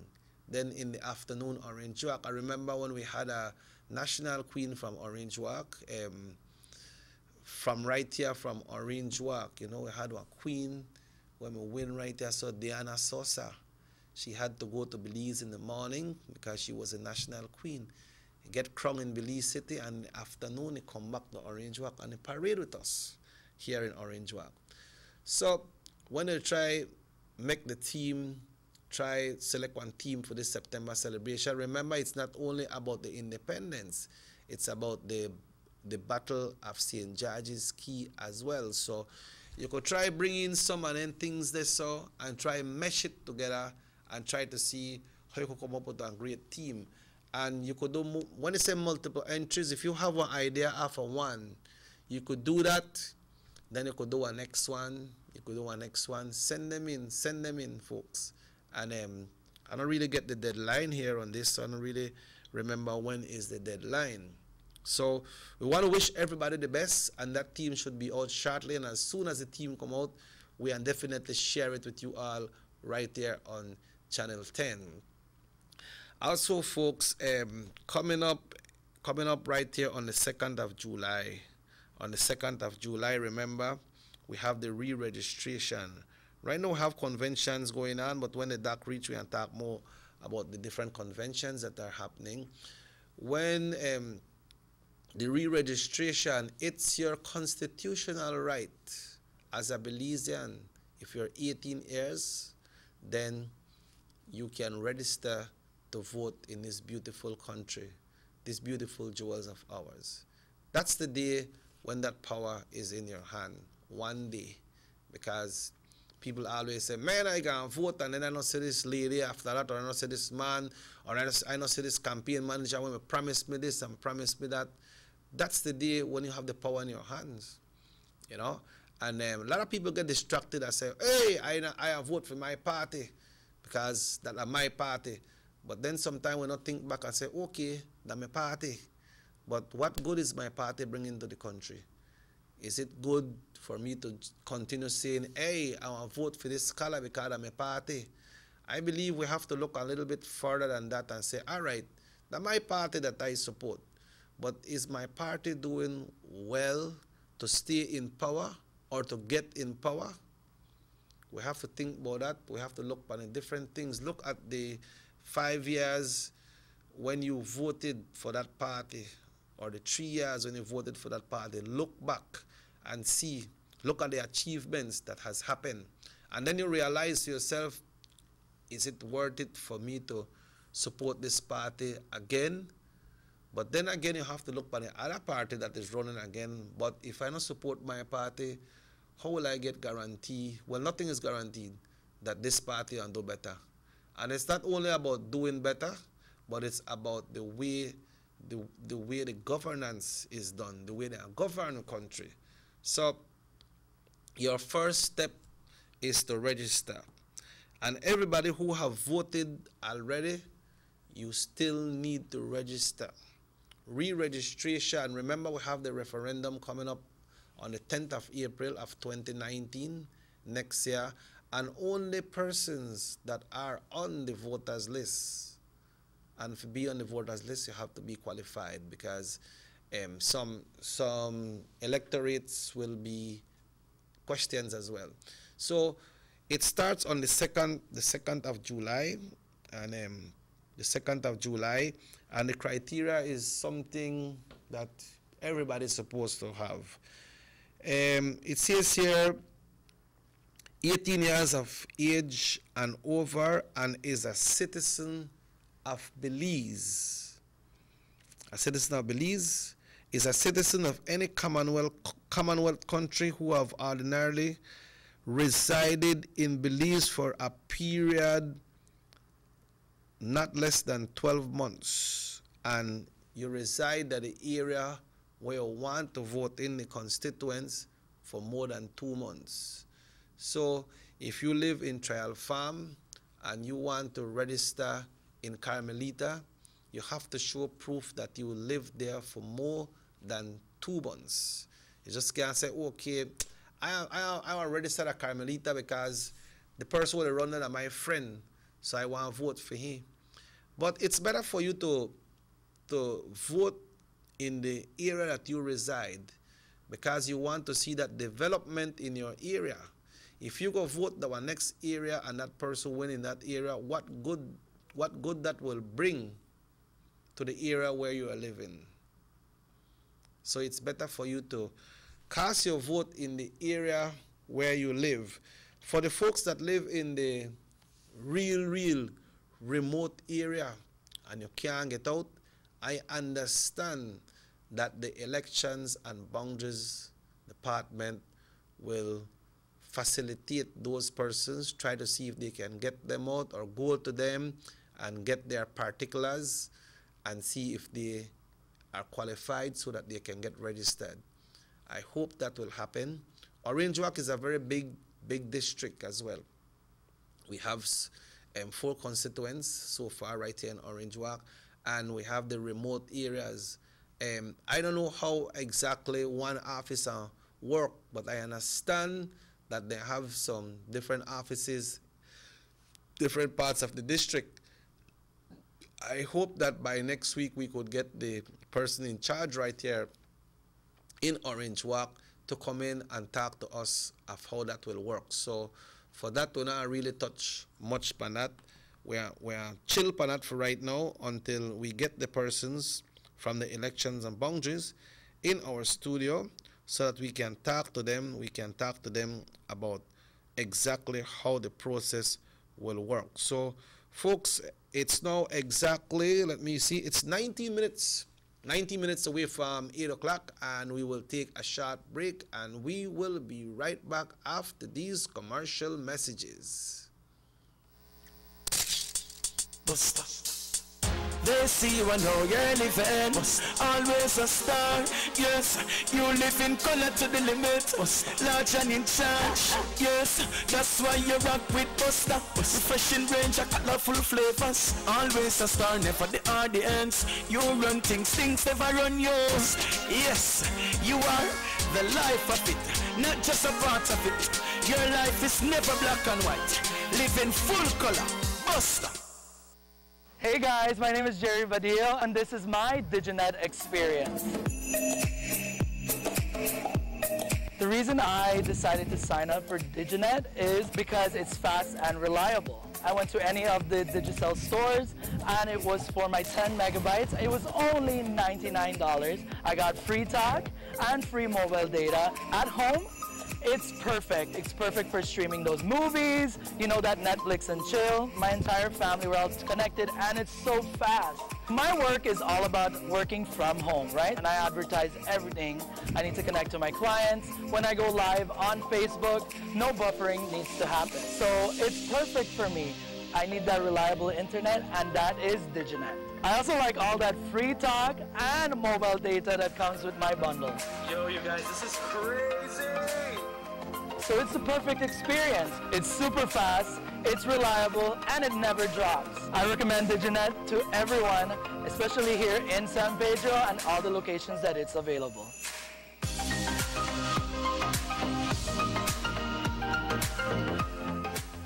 Then in the afternoon, Orange Walk. I remember when we had a national queen from Orange Walk, from right here from Orange Walk. You know, we had a queen when we win right here, so Diana Sosa. She had to go to Belize in the morning because she was a national queen. Get crowned in Belize City, and in the afternoon, he come back to Orange Walk and he parade with us here in Orange Walk. So when they try make the team, try select one team for this September celebration, remember it's not only about the independence, it's about the Battle of St. George's Key as well. So you could try bring in some of them things they saw and try mesh it together and try to see how you could come up with a great team. And you could do, when you say multiple entries, if you have one idea after one, you could do that, then you could do a next one, you could do a next one, send them in, folks. And I don't really get the deadline here on this, so I don't really remember when is the deadline. So we want to wish everybody the best, and that team should be out shortly. And as soon as the team come out, we can definitely share it with you all right there on Channel 10. Also, folks, coming up right here on the 2nd of July. On the 2nd of July, remember, we have the re-registration. Right now we have conventions going on, but when the dark reach, we can talk more about the different conventions that are happening. When the re-registration, it's your constitutional right as a Belizean. If you're 18 years, then you can register to vote in this beautiful country, these beautiful jewels of ours. That's the day when that power is in your hand, one day, because people always say, man, I can vote, and then I don't see this lady after that, or I don't see this man, or I don't see this campaign manager when they promise me this and promise me that. That's the day when you have the power in your hands, you know. And a lot of people get distracted and say, hey, I vote for my party because that's my party. But then sometimes we not think back and say, okay, that's my party. But what good is my party bringing to the country? Is it good for me to continue saying, hey, I want to vote for this color because I'm a party? I believe we have to look a little bit further than that and say, all right, that's my party that I support. But is my party doing well to stay in power or to get in power? We have to think about that. We have to look at the different things. Look at the 5 years when you voted for that party, or the 3 years when you voted for that party. Look back and see, look at the achievements that has happened. And then you realize to yourself, is it worth it for me to support this party again? But then again, you have to look at the other party that is running again. But if I don't support my party, how will I get guarantee? Well, nothing is guaranteed that this party will do better. And it's not only about doing better, but it's about the way the governance is done, the way they govern the country. So your first step is to register. And everybody who have voted already, you still need to register. Re-registration, remember we have the referendum coming up on the 10th of April of 2019, next year, and only persons that are on the voters list, and to be on the voters list, you have to be qualified, because some electorates will be questions as well. So it starts on the 2nd of July, and the 2nd of July, and the criteria is something that everybody's supposed to have. It says here, 18 years of age and over, and is a citizen of Belize. A citizen of Belize is a citizen of any Commonwealth country who have ordinarily resided in Belize for a period not less than 12 months, and you reside at the area where you want to vote in the constituents for more than 2 months. So if you live in Trial Farm and you want to register in Carmelita, you have to show proof that you live there for more than 2 months. You just can't say, okay, I want to register at Carmelita because the person who run is my friend, so I want to vote for him. But it's better for you to vote in the area that you reside, because you want to see that development in your area. If you go vote the next area and that person win in that area, what good that will bring to the area where you are living. So it's better for you to cast your vote in the area where you live. For the folks that live in the real remote area and you can't get out, I understand that the Elections and Boundaries Department will facilitate those persons, try to see if they can get them out or go to them and get their particulars and see if they are qualified so that they can get registered. I hope that will happen. Orange Walk is a very big district as well. We have 4 constituents so far right here in Orange Walk, and we have the remote areas. I don't know how exactly one officer work, but I understand that they have some different offices, different parts of the district. I hope that by next week we could get the person in charge right here in Orange Walk to come in and talk to us of how that will work. So for that, we're not really touch much on that. We are chill on that for right now until we get the persons from the Elections and Boundaries in our studio so that we can talk to them. We can talk to them about exactly how the process will work. So folks, it's now exactly, let me see, it's 19 minutes 90 minutes away from 8 o'clock, and we will take a short break, and we will be right back after these commercial messages. They see you and how you're living. Always a star. Yes, you live in color to the limit. Large and in charge. Yes, that's why you rock with Buster. Refreshing range of colorful flavors. Always a star, never the audience. You run things, things never run yours. Yes, you are the life of it, not just a part of it. Your life is never black and white. Live in full color. Buster. Hey guys, my name is Jerry Badillo, and this is my Diginet experience. The reason I decided to sign up for Diginet is because it's fast and reliable. I went to any of the Digicel stores, and it was for my 10 megabytes. It was only $99. I got free talk and free mobile data at home. It's perfect. It's perfect for streaming those movies, you know, that Netflix and chill. My entire family, we're all connected, and it's so fast. My work is all about working from home, right? And I advertise everything. I need to connect to my clients. When I go live on Facebook, no buffering needs to happen. So it's perfect for me. I need that reliable internet, and that is Diginet. I also like all that free talk and mobile data that comes with my bundle. Yo, you guys, this is crazy! So it's the perfect experience. It's super fast, it's reliable, and it never drops. I recommend Diginet to everyone, especially here in San Pedro and all the locations that it's available.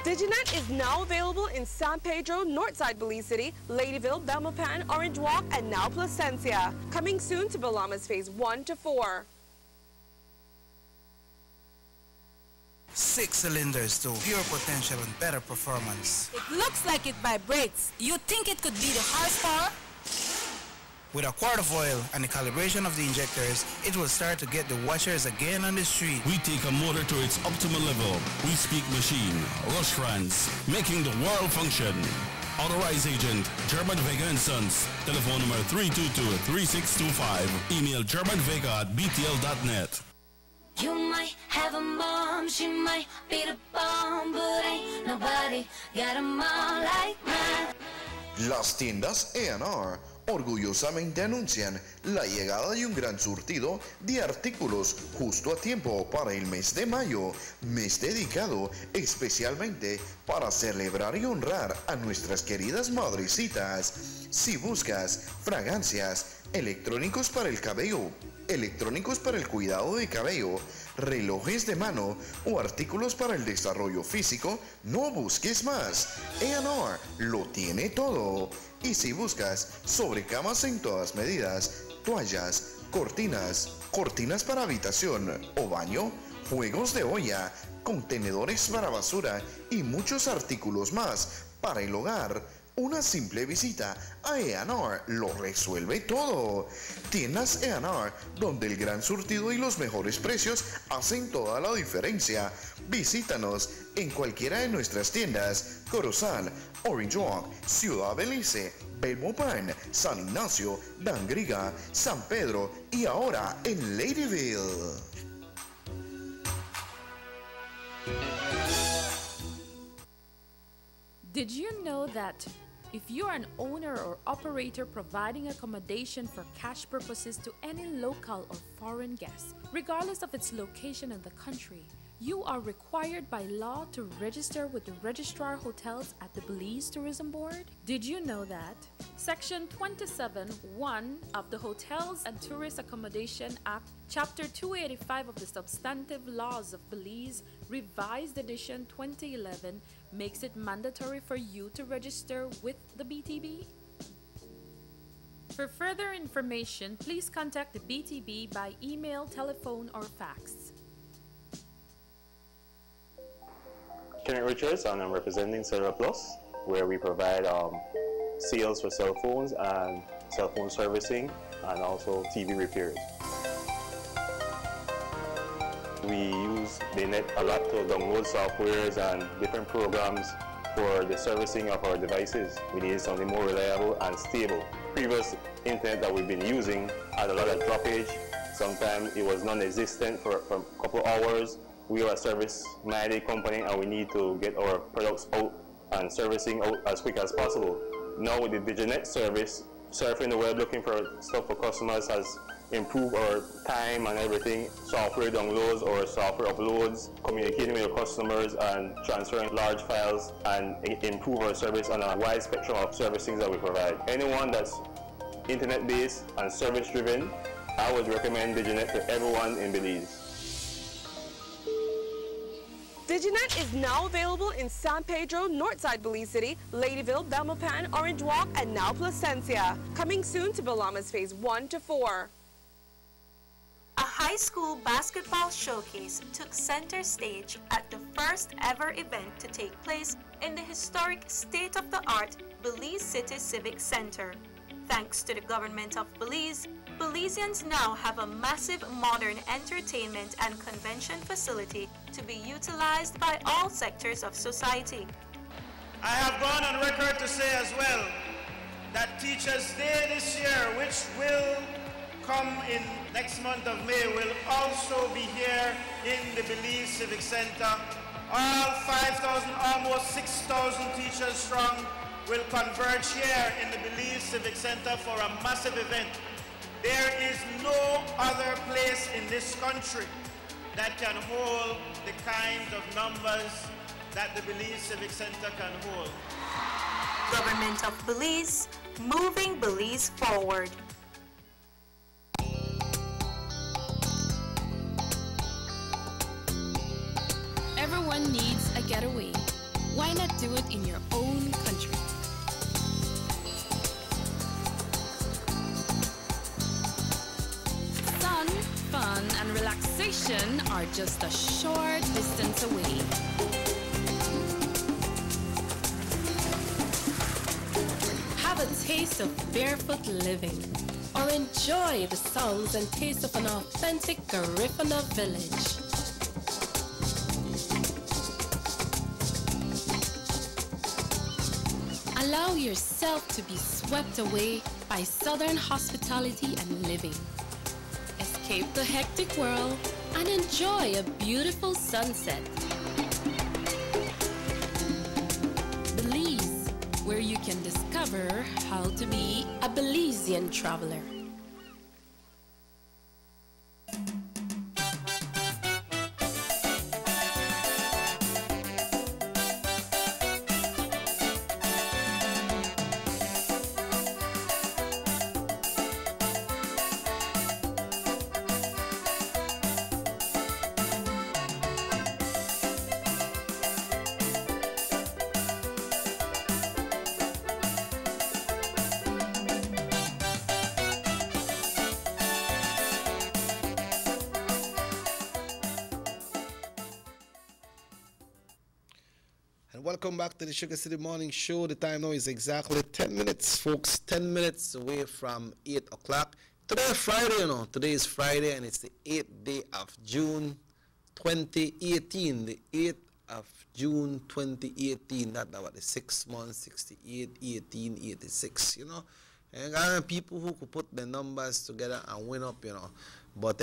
Diginet is now available in San Pedro, Northside Belize City, Ladyville, Belmopan, Orange Walk, and now Placencia. Coming soon to Balamas Phase 1 to 4. 6 cylinders to pure potential and better performance. It looks like it vibrates. You think it could be the horsepower? With a quart of oil and the calibration of the injectors, it will start to get the watchers again on the street. We take a motor to its optimal level. We speak machine, Rush Rans, making the world function. Authorized agent, German Vega & Sons. Telephone number 322-3625. Email germanvega@btl.net. You might have a mom, she might be the bomb, but ain't nobody got a mom like mine. Las tiendas A&R orgullosamente anuncian la llegada de un gran surtido de artículos justo a tiempo para el mes de mayo, mes dedicado especialmente para celebrar y honrar a nuestras queridas madrecitas. Si buscas fragancias, electrónicos para el cabello, electrónicos para el cuidado de cabello, relojes de mano o artículos para el desarrollo físico, no busques más. A&R lo tiene todo. Y si buscas sobrecamas en todas medidas, toallas, cortinas para habitación o baño, juegos de olla, contenedores para basura y muchos artículos más para el hogar, una simple visita a A&R lo resuelve todo. Tiendas A&R, donde el gran surtido y los mejores precios hacen toda la diferencia. Visítanos en cualquiera de nuestras tiendas: Corozal, Orange Walk, Ciudad Belice, Belmopan, San Ignacio, Dangriga, San Pedro y ahora en Ladyville. Did you know that if you are an owner or operator providing accommodation for cash purposes to any local or foreign guest, regardless of its location in the country, you are required by law to register with the Registrar Hotels at the Belize Tourism Board? Did you know that? Section 27(1) of the Hotels and Tourist Accommodation Act, Chapter 285 of the Substantive Laws of Belize, Revised Edition 2011, makes it mandatory for you to register with the BTB? For further information, please contact the BTB by email, telephone, or fax. Kenneth Richards, and I'm representing Cellular Plus, where we provide sales for cell phones and cell phone servicing and also TV repairs. We use the net a lot to download softwares and different programs for the servicing of our devices. We need something more reliable and stable. previous internet that we've been using had a lot of droppage. Sometimes it was non-existent for a couple hours. We are a service-minded company and we need to get our products out and servicing out as quick as possible. Now with the Diginet service, surfing the web looking for stuff for customers has improved our time and everything. Software downloads or software uploads, communicating with our customers and transferring large files, and improve our service on a wide spectrum of servicing that we provide. Anyone that's internet-based and service-driven, I would recommend Diginet to everyone in Belize. Diginet is now available in San Pedro, Northside Belize City, Ladyville, Belmopan, Orange Walk, and now Placencia. Coming soon to Belamas Phase 1 to 4. A high school basketball showcase took center stage at the first ever event to take place in the historic state-of-the-art Belize City Civic Center. Thanks to the government of Belize, Belizeans now have a massive modern entertainment and convention facility to be utilized by all sectors of society. I have gone on record to say as well that Teachers' Day this year, which will come in next month of May, will also be here in the Belize Civic Center. All 5,000, almost 6,000 teachers strong will converge here in the Belize Civic Center for a massive event. There is no other place in this country that can hold the kind of numbers that the Belize Civic Center can hold. Government of Belize, moving Belize forward. Everyone needs a getaway. Why not do it in your own country? Sun, fun, and relaxation are just a short distance away. Have a taste of barefoot living, or enjoy the sounds and taste of an authentic Garifuna village. Allow yourself to be swept away by Southern hospitality and living. Escape the hectic world and enjoy a beautiful sunset. Belize, where you can discover how to be a Belizean traveler. Welcome back to the Sugar City Morning Show. The time now is exactly 10 minutes, folks. 10 minutes away from 8 o'clock. Today is Friday, you know. Today is Friday, and it's the 8th day of June 2018. The 8th of June 2018. That's about the 6 months, 68, 18, 86, you know. And there are people who could put the numbers together and win up, you know. But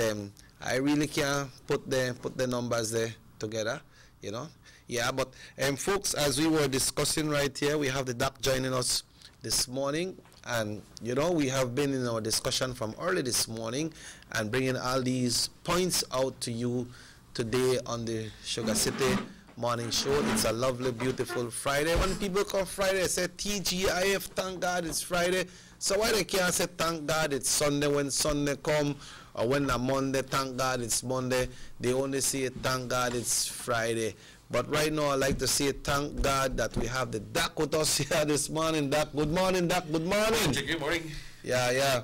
I really can't put the numbers there together, you know. Yeah, but folks, as we were discussing right here, we have the doc joining us this morning, and you know, we have been in our discussion from early this morning and bringing all these points out to you today on the Sugar City Morning Show. It's a lovely, beautiful Friday. When people come Friday, they say TGIF, thank God it's Friday. So why they can't say thank God it's Sunday when Sunday come, or when a Monday, thank God it's Monday? They only say thank God it's Friday. But right now, I'd like to say thank God that we have the Doc with us here this morning. Doc, good morning, Doc, good morning. Good morning. Yeah, yeah.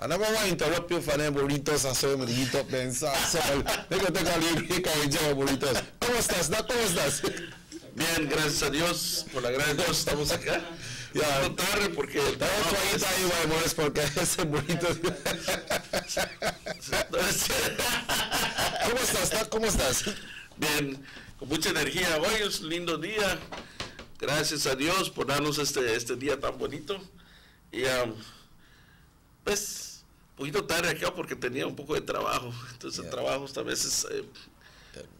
I never want to interrupt you for them burritos and so many eat up there inside. So, they can take a little break and enjoy burritos. ¿Cómo estás, Doc? ¿Cómo estás? Bien, gracias a Dios. Por la gracia de Dios estamos acá. Ya, no tarde porque... Estamos ahí, Baimores, porque ese burrito... ¿Cómo estás, Doc? ¿Cómo estás? Bien. Con mucha energía. Hoy es un lindo día. Gracias a Dios por darnos este día tan bonito. Y pues, un poquito tarde acá porque tenía un poco de trabajo. Entonces, el trabajo a veces,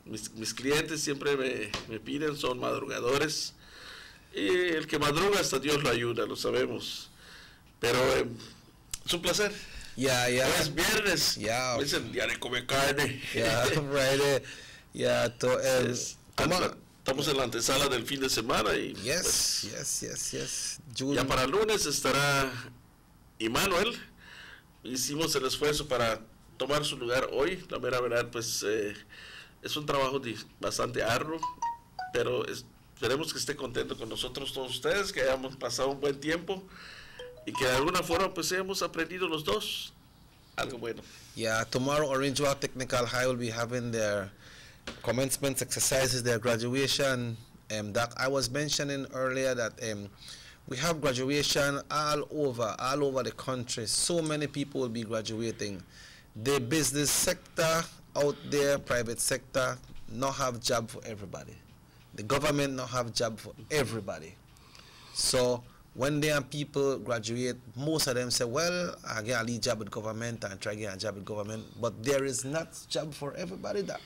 mis clientes siempre me piden, son madrugadores. Y el que madruga hasta Dios lo ayuda, lo sabemos. Pero es un placer. Yeah. Es viernes. Yeah. Es el día de comer carne. Yeah, right. Estamos en la antesala del fin de semana y yes. Ya para el lunes estará Emmanuel. Hicimos el esfuerzo para tomar su lugar hoy. La mera verdad, pues es un trabajo bastante arduo, pero esperemos que esté contento con nosotros todos ustedes, que hayamos pasado un buen tiempo y que de alguna forma pues hemos aprendido los dos algo bueno. Yeah, tomorrow Orange Walk Technical High will be having their commencement exercises, their graduation. That I was mentioning earlier that we have graduation all over the country. So many people will be graduating. The business sector out there, private sector, not have job for everybody. The government not have job for everybody. So when there are people graduate, most of them say, well, I get a lead job with government and try to get a job with government. But there is not job for everybody, Doc.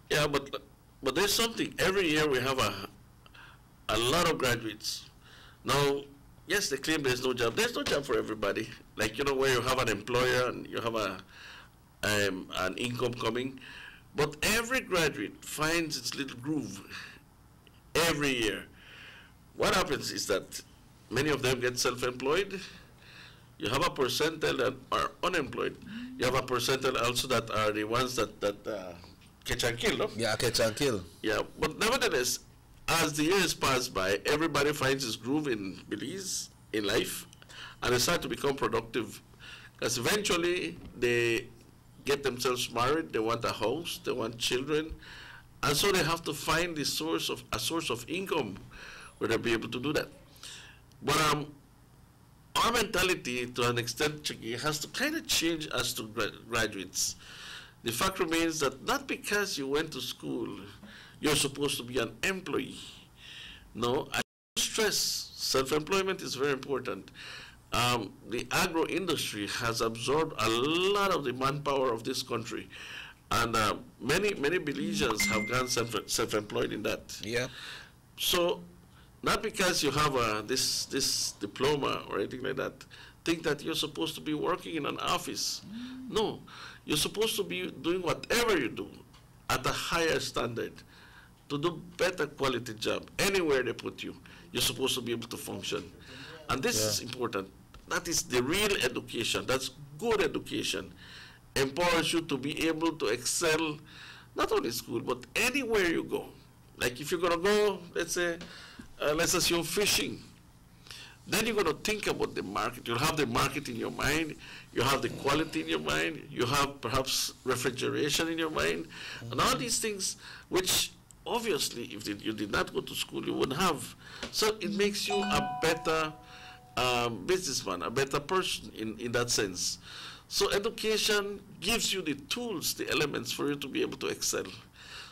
Yeah, but there's something. Every year we have a lot of graduates. Now, yes, they claim there's no job. There's no job for everybody. Like, where you have an employer and you have an income coming. But every graduate finds its little groove every year. What happens is that many of them get self-employed. You have a percentile that are unemployed. You have a percentile also that are the ones that catch and kill, no? Yeah, catch and kill. Yeah, but nevertheless, as the years pass by, everybody finds his groove in Belize, in life, and they start to become productive. Because eventually, they get themselves married, they want a house, they want children, and so they have to find a source of income where they'll be able to do that. But our mentality, to an extent, Chigi, has to kind of change as to graduates. The fact remains that not because you went to school, you're supposed to be an employee. No, I stress self-employment is very important. The agro industry has absorbed a lot of the manpower of this country, and many Belizeans have gone self-employed in that. Yeah. So, not because you have this diploma or anything like that, think that you're supposed to be working in an office. No, you're supposed to be doing whatever you do at a higher standard to do better quality job. Anywhere they put you, you're supposed to be able to function. And this is important. That is the real education. That's good education. Empowers you to be able to excel, not only in school, but anywhere you go. Like if you're going to go, let's assume fishing. Then you're going to think about the market. You'll have the market in your mind. You have the quality in your mind. You have perhaps refrigeration in your mind. And all these things, which obviously, if you did not go to school, you wouldn't have. So it makes you a better businessman, a better person in that sense. So education gives you the tools, the elements for you to be able to excel.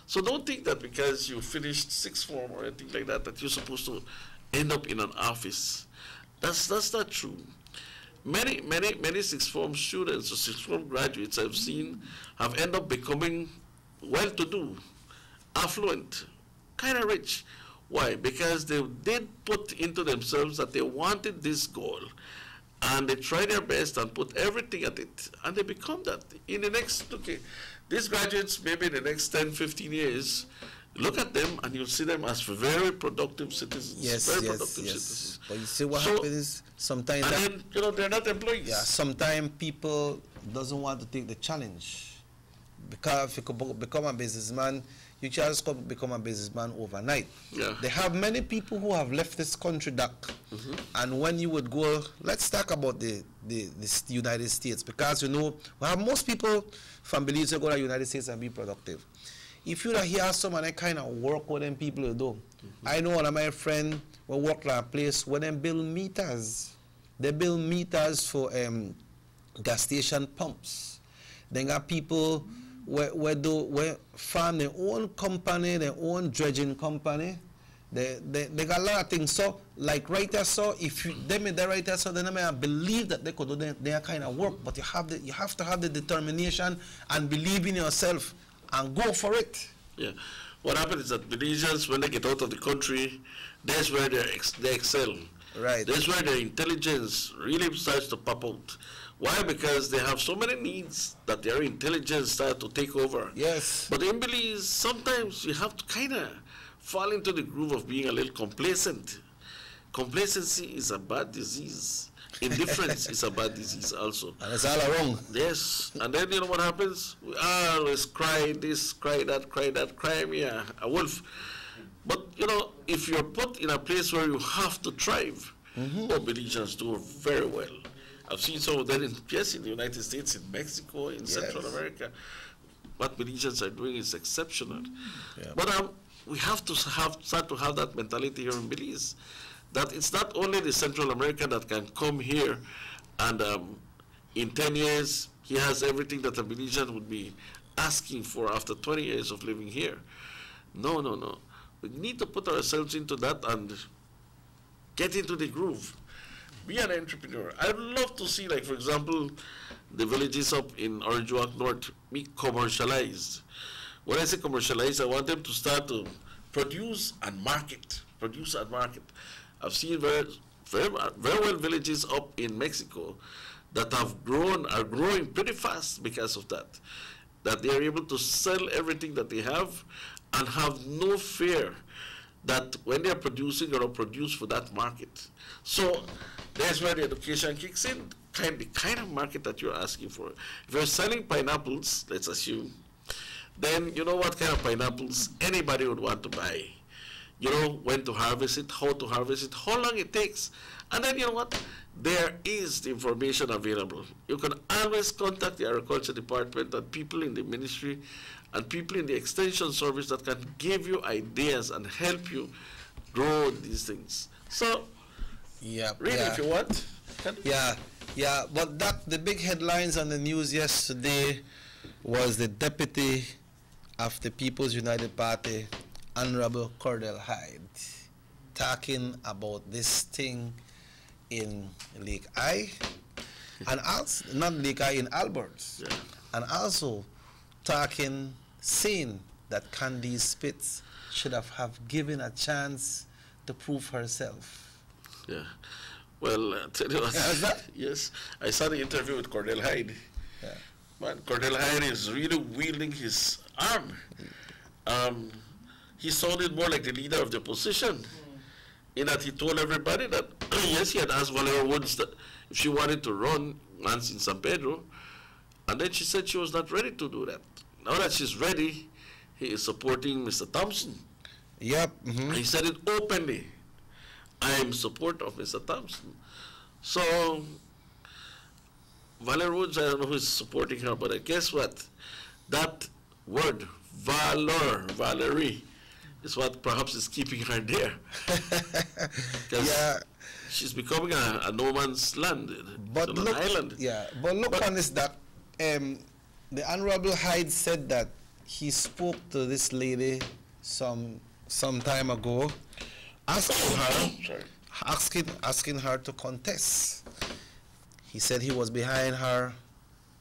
So don't think that because you finished sixth form or anything like that, that you're supposed to end up in an office. That's not true. Many sixth form students or sixth form graduates I've seen have ended up becoming well-to-do, affluent, kind of rich. Why? Because they did put into themselves that they wanted this goal, and they try their best and put everything at it, and they become that. In the next, these graduates, maybe in the next 10, 15 years, look at them and you'll see them as very productive citizens. Yes. Citizens. But you see what happens sometimes. And then, they're not employees. Yeah, sometimes people doesn't want to take the challenge. Because if you could become a businessman, you just can't become a businessman overnight. Yeah. They have many people who have left this country, and when you would go, let's talk about the United States, because we have most people from Belize who go to the United States and be productive. If you hear some of that kind of work what them people do, I know one of my friends will work at a place where they build meters. They build meters for gas station pumps. They got people where farm their own company, their own dredging company. They got a lot of things. So, like writers, so if you, they made the writers, so they may believe that they could do their kind of work, but you have to have the determination and believe in yourself and go for it. Yeah. What happens is that Belizeans, when they get out of the country, that's where they excel. Right. That's where their intelligence really starts to pop out. Why? Because they have so many needs that their intelligence starts to take over. Yes. But in Belize, sometimes you have to kind of fall into the groove of being a little complacent. Complacency is a bad disease. Indifference is a bad disease also. And it's all wrong. Yes. And then you know what happens? We always cry this, cry that, cry me a wolf. But you know, if you're put in a place where you have to thrive, Belizeans do very well. I've seen some of that in the United States, in Mexico, in Central America. What Belizeans are doing is exceptional. Yeah. But we have to start to have that mentality here in Belize, that it's not only the Central American that can come here and in 10 years he has everything that a Belizean would be asking for after 20 years of living here. No, no, no. We need to put ourselves into that and get into the groove. Be an entrepreneur. I'd love to see, like, for example, the villages up in Orange Walk North be commercialized. When I say commercialized, I want them to start to produce and market. I've seen very well villages up in Mexico that are growing pretty fast because of that. That they are able to sell everything that they have and have no fear that when they are producing or produce for that market. So that's where the education kicks in, the kind of market that you're asking for. If you're selling pineapples, let's assume, then you know what kind of pineapples anybody would want to buy. You know when to harvest it, how to harvest it, how long it takes. And then you know what? There is the information available. You can always contact the agriculture department and people in the ministry and people in the extension service that can give you ideas and help you grow these things. So, if you want. But the big headlines on the news yesterday was the deputy of the People's United Party, Honorable Cordell Hyde, talking about this thing in Lake I, and also, not Lake I, in Alberts, and also saying that Candice Spitz should have given a chance to prove herself. Yeah. Well, tell you what, yes, I saw the interview with Cordell Hyde. Yeah. Man, Cordell Hyde is really wielding his arm. He sounded more like the leader of the opposition, in that he told everybody that, yes, he had asked Valeria Woods that if she wanted to run once in San Pedro, and then she said she was not ready to do that. Now that she's ready, he is supporting Mr. Thompson. Yep. He said it openly. I am in support of Mr. Thompson. So, Valeria Woods, I don't know who is supporting her, but guess what? That word, Valerie, is what perhaps is keeping her there. Because she's becoming a no man's land, an island. Yeah, but look on this, that the Honorable Hyde said that he spoke to this lady some time ago, asking her to contest. He said he was behind her,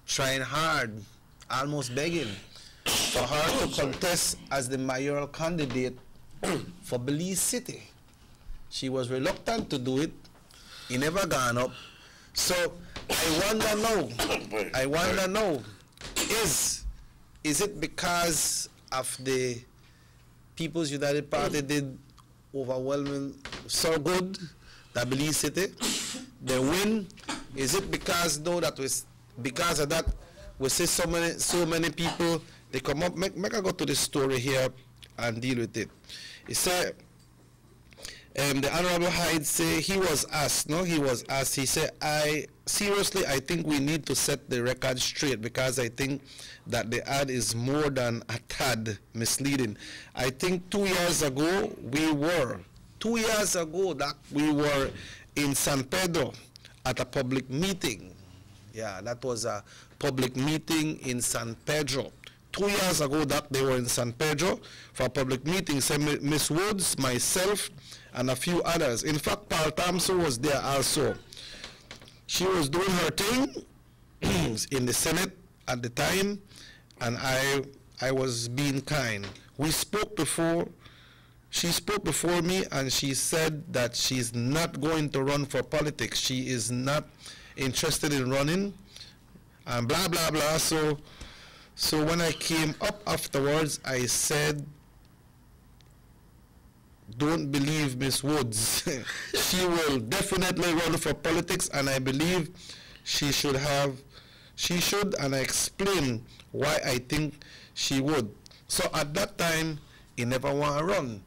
trying hard, almost begging for her to contest as the mayoral candidate for Belize City. She was reluctant to do it. He never gone up. So I wonder now, is it because of the People's United Party did overwhelming so good that Belize City, they win? Is it because because of that we see so many people they come up? Make I go to the story here and deal with it. He said the Honorable Hyde say he was asked, he said, I think we need to set the record straight because I think that the ad is more than a tad misleading. I think 2 years ago we were in San Pedro at a public meeting. Yeah, that was a public meeting in San Pedro 2 years ago that they were in San Pedro for a public meeting. So Miss Woods, myself, and a few others. In fact, Paul Thompson was there also. She was doing her thing in the Senate at the time, and I was being kind. We spoke before. She spoke before me, and she said that she's not going to run for politics. She is not interested in running, and blah, blah, blah. So when I came up afterwards, I said, don't believe Miss Woods. She will definitely run for politics, and I believe she should, and I explained why I think she would. So at that time, he never want to run.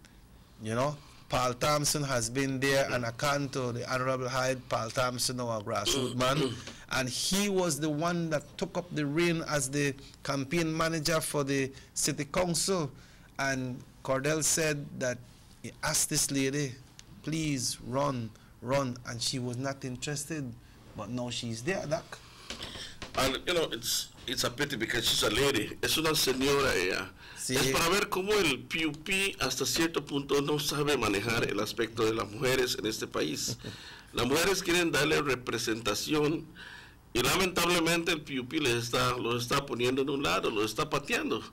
You know, Paul Thompson has been there, and according to the Honorable Hyde, Paul Thompson, our grassroots man, and he was the one that took up the reign as the campaign manager for the city council. And Cordell said that he asked this lady, please run, and she was not interested, but now she's there, Doc. And you know, it's a pity because she's a lady. Es una señora ella. Sí. Es para ver cómo el PUP hasta cierto punto no sabe manejar el aspecto de las mujeres en este país. Las mujeres quieren darle representación y lamentablemente el PUP lo está poniendo en un lado, lo está pateando.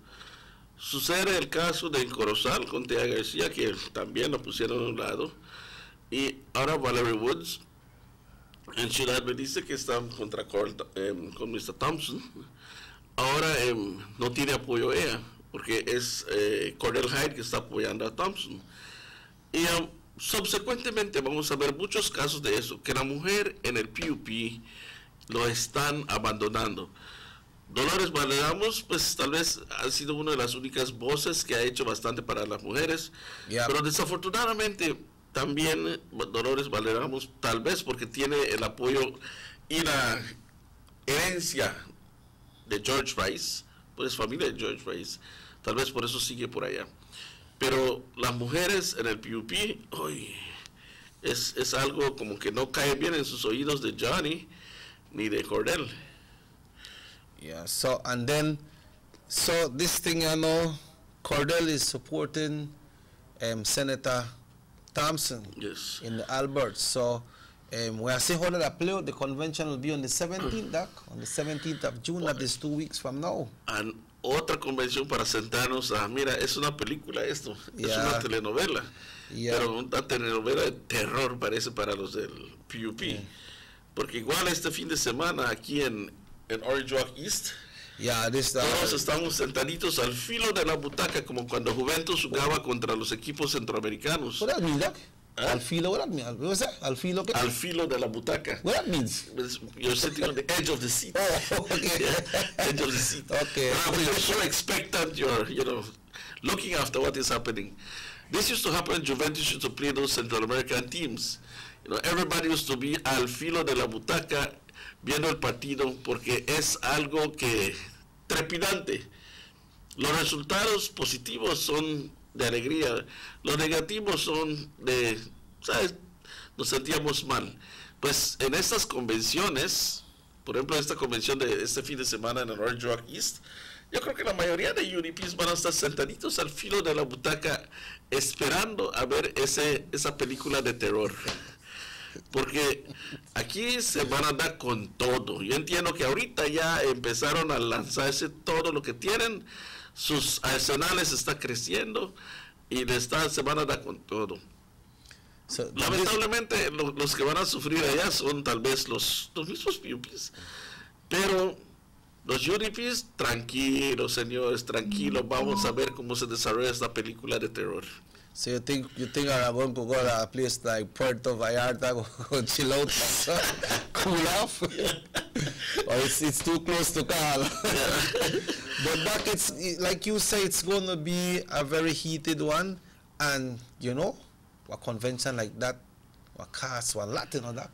Sucede el caso de Corozal con Tea García, que también lo pusieron en un lado, y ahora Valerie Woods en Ciudad Belice, que está con Mr. Thompson. Ahora no tiene apoyo ella, porque es Cordell Hyde que está apoyando a Thompson. Y subsecuentemente vamos a ver muchos casos de eso, que la mujer en el PUP lo están abandonando. Dolores Valeramos, pues tal vez ha sido una de las únicas voces que ha hecho bastante para las mujeres, pero desafortunadamente también Dolores Valeramos, tal vez porque tiene el apoyo y la herencia de George Rice, pues familia de George Rice, tal vez por eso sigue por allá. Pero las mujeres en el PUP, es algo como que no cae bien en sus oídos de Johnny ni de Cordell. Yeah, so this thing, you know, Cordell is supporting Senator Thompson in the Alberts. So we are still holding a play. The convention will be on the 17th, Doc, on the 17th of June. That is 2 weeks from now. And otra convención para sentarnos a, mira, es una película esto, es una telenovela, pero una telenovela de terror parece para los del PUP. Porque igual este fin de semana aquí en Orange Walk East, todos estamos sentaditos al filo de la butaca, como cuando Juventus jugaba contra los equipos centroamericanos. What that mean, Doc? Al filo, what that mean? What was that? Al filo, al filo de la butaca. What that means? You're sitting on the edge of the seat. Oh, okay. Edge of the seat. Okay. You're so expectant, you're, looking after what is happening. This used to happen. Juventus used to play those Central American teams. Everybody used to be al filo de la butaca viendo el partido, porque es algo que trepidante. Los resultados positivos son de alegría, los negativos son de, ¿sabes? Nos sentíamos mal. Pues en estas convenciones, por ejemplo, esta convención de este fin de semana en el Orange Walk East, yo creo que la mayoría de UDPs van a estar sentaditos al filo de la butaca esperando a ver esa película de terror. Porque aquí se van a dar con todo. Yo entiendo que ahorita ya empezaron a lanzarse todo lo que tienen, sus arsenales están creciendo y se van a dar con todo. Lamentablemente los que van a sufrir allá son tal vez los mismos PUPs, pero los UDPs, tranquilos señores, tranquilos, vamos a ver cómo se desarrolla esta película de terror. So you think Aragón could go to a place like Puerto Vallarta, go chill out, cool off, or it's too close to call. But Doc, it's like you say, it's going to be a very heated one, and a convention like that, what costs a lot, Doc.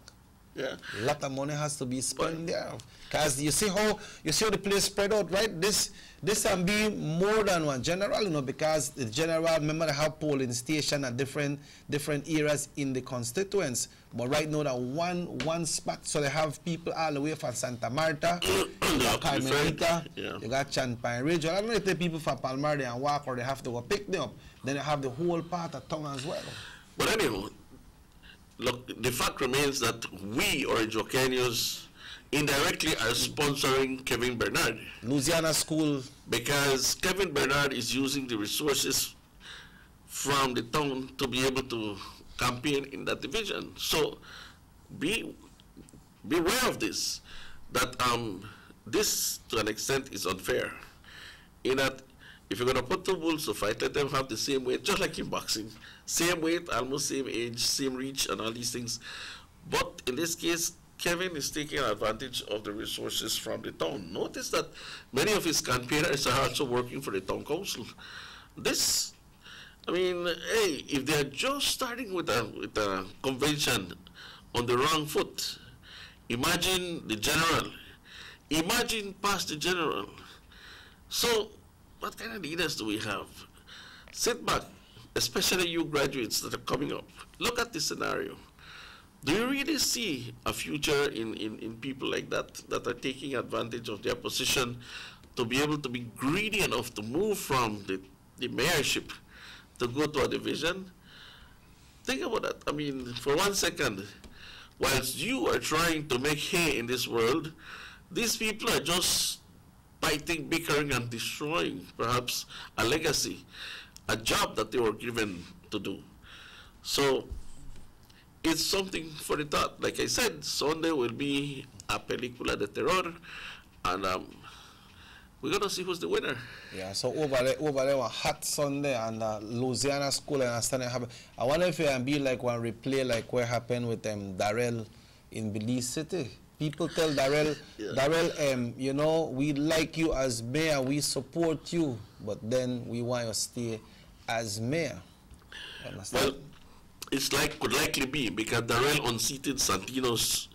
Yeah. A lot of money has to be spent there. Because you see how the place spread out, right? This can be more than one general, you know, because the general, remember, they have polling station at different areas in the constituents. But right now, that one spot, so they have people all the way from Santa Marta, Carmelita, you got Champagne Ridge. I don't know if the people from Palmar they and walk or they have to go pick them up. Then they have the whole part of town as well. But anyhow, look, the fact remains that we, Orangeokeños, indirectly are sponsoring Kevin Bernard. Louisiana School. Because Kevin Bernard is using the resources from the town to be able to campaign in that division. So be aware of this, that this to an extent is unfair, in that if you're going to put two bulls to fight, let them have the same weight, just like in boxing. Same weight, almost same age, same reach, and all these things. But in this case, Kevin is taking advantage of the resources from the town. Notice that many of his campaigners are also working for the town council. This, I mean, hey, if they're just starting with a convention on the wrong foot, imagine the general. Imagine past the general. So, what kind of leaders do we have? Sit back, especially you graduates that are coming up. Look at the scenario. Do you really see a future in people like that are taking advantage of their position to be able to be greedy enough to move from the mayorship to go to a division? Think about that. I mean, for 1 second, whilst you are trying to make hay in this world, these people are just fighting, bickering, and destroying perhaps a legacy, a job that they were given to do. So it's something for the thought. Like I said, Sunday will be a película de terror, and we're gonna see who's the winner. Yeah. So over there, a hot Sunday, and Louisiana School, and I wonder if it can be like one replay, like what happened with Darrell in Belize City. People tell Darrell, Darrell, you know, we like you as mayor, we support you, but then we want you to stay as mayor. Well, it's like could likely be because Darrell unseated Santino's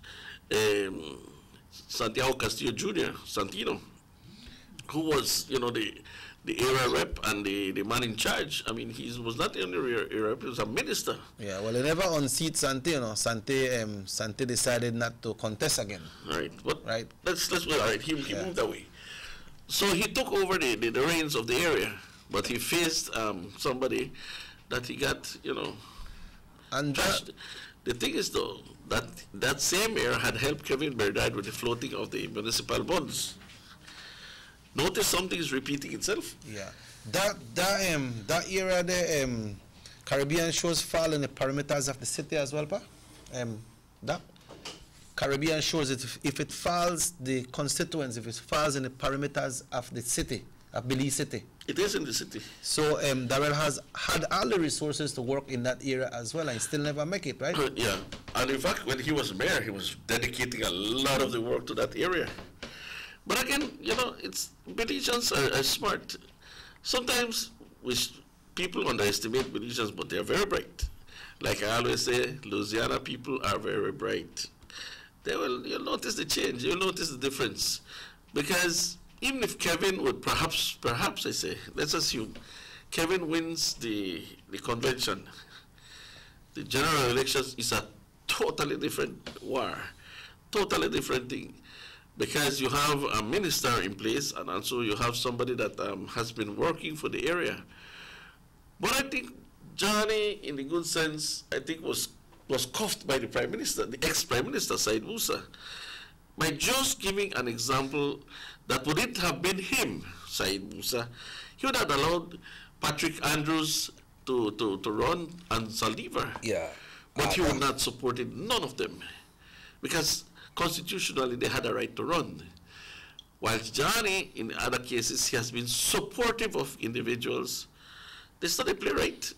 Santiago Castillo Jr., Santino, who was, you know, the area rep and the man in charge. I mean, he was not the only area rep, he was a minister. Yeah, well, they never unseat Sante, you know. Sante decided not to contest again. Right, but let's all right, he moved away. So he took over the reins of the area, but he faced somebody that he got, you know, and the thing is, though, that same mayor had helped Kevin Bernard with the floating of the municipal bonds. Notice something is repeating itself. Yeah, that area there, Caribbean shores fall in the perimeters of the city as well, pa. That Caribbean shores, if it falls, the constituents, if it falls in the perimeters of the city, of Belize City. It is in the city. So Darrell has had all the resources to work in that area as well, and still never make it, right? Yeah, and in fact, when he was mayor, he was dedicating a lot of the work to that area. But again, you know, Belizeans are smart. Sometimes people underestimate Belizeans, but they are very bright. Like I always say, Louisiana people are very bright. You'll notice the change, you'll notice the difference. Because even if Kevin would perhaps I say, let's assume, Kevin wins the convention, the general elections is a totally different war, totally different thing. Because you have a minister in place, and also you have somebody that has been working for the area. But I think Johnny, in the good sense, I think was cuffed by the Prime Minister, the ex-Prime Minister, Said Musa, by just giving an example that would it have been him, Said Musa, he would have allowed Patrick Andrews to run and Saldivar. Yeah. But he would not supported none of them. Because constitutionally, they had a right to run. Whilst Johnny, in other cases, he has been supportive of individuals. That's not a play right.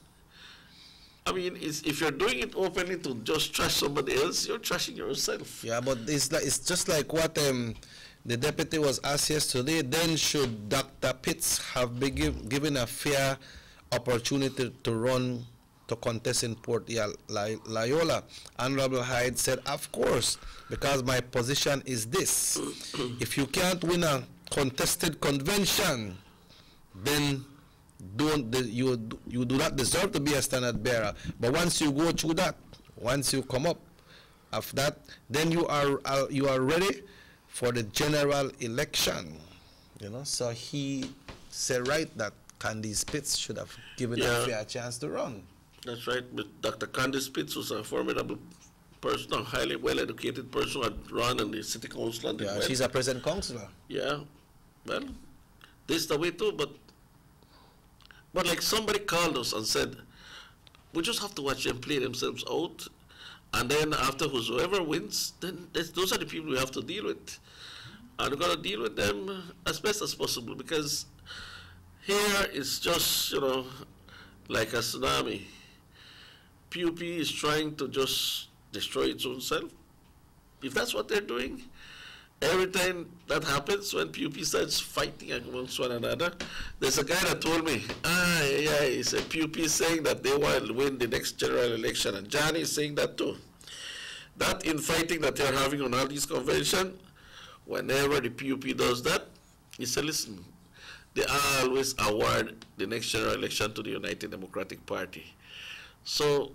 I mean, if you're doing it openly to just trash somebody else, you're trashing yourself. Yeah, but it's just like what the deputy was asked yesterday. Then should Dr. Pitts have been given a fair opportunity to run to contest in Port Loyola. Honorable Hyde said, of course, because my position is this. If you can't win a contested convention, then you do not deserve to be a standard bearer. But once you go through that, once you come up after that, then you are ready for the general election. You know, so he said right that Candy Spitz should have given a fair chance to run. That's right. But Dr. Candy Spitz was a formidable person, a highly well-educated person who had run in the city council. And yeah, she's a present councillor. Yeah. Well, this is the way too, but like somebody called us and said, we just have to watch them play themselves out, and then after whoever wins, then those are the people we have to deal with. And we're going to deal with them as best as possible, because here it's just, you know, like a tsunami. PUP is trying to just destroy its own self. If that's what they're doing, every time that happens, when PUP starts fighting amongst one another, there's a guy that told me, he said PUP is saying that they want to win the next general election, and Johnny is saying that too. That infighting that they're having on all these conventions, whenever the PUP does that, he said, listen, they always award the next general election to the United Democratic Party. So,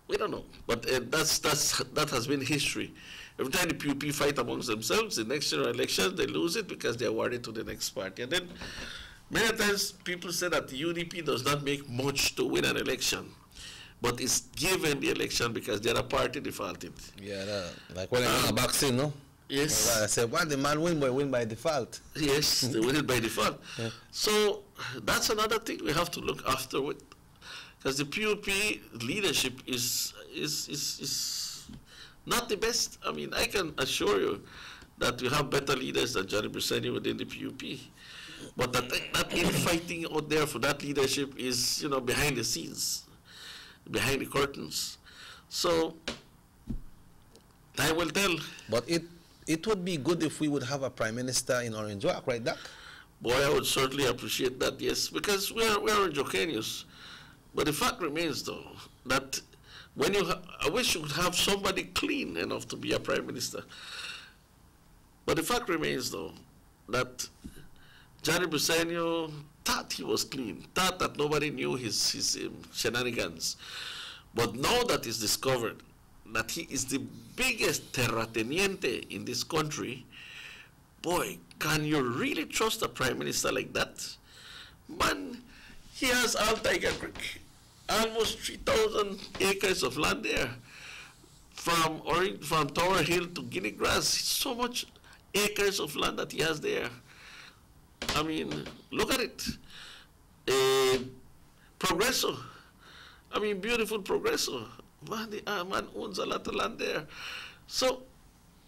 we don't know, but that has been history. Every time the PUP fight amongst themselves, the next general election, they lose it because they award it to the next party. And then, many times, people say that the UDP does not make much to win an election, but it's given the election because the other party defaulted. Yeah, like when they boxing, no? Yes. I said, well, the man win by default. Yes, they win it by default. Yeah. So that's another thing we have to look after with, because the PUP leadership is not the best. I mean, I can assure you that we have better leaders than Johnny Briceño within the PUP. But that infighting out there for that leadership is, you know, behind the scenes, behind the curtains. So time will tell. But it would be good if we would have a prime minister in Orange Walk, right, Doc? Boy, I would certainly appreciate that, yes, because we are Orange-Walkenians. But the fact remains, though, that when I wish you could have somebody clean enough to be a prime minister. But the fact remains, though, that Johnny Briceño thought he was clean, thought that nobody knew his shenanigans. But now that it's discovered that he is the biggest terrateniente in this country, boy, can you really trust a prime minister like that? Man, he has Al Tiger Creek, almost 3,000 acres of land there, from Tower Hill to Guinea Grass. So much acres of land that he has there. I mean, look at it. Progreso. I mean, beautiful Progreso. Man, the man owns a lot of land there. So,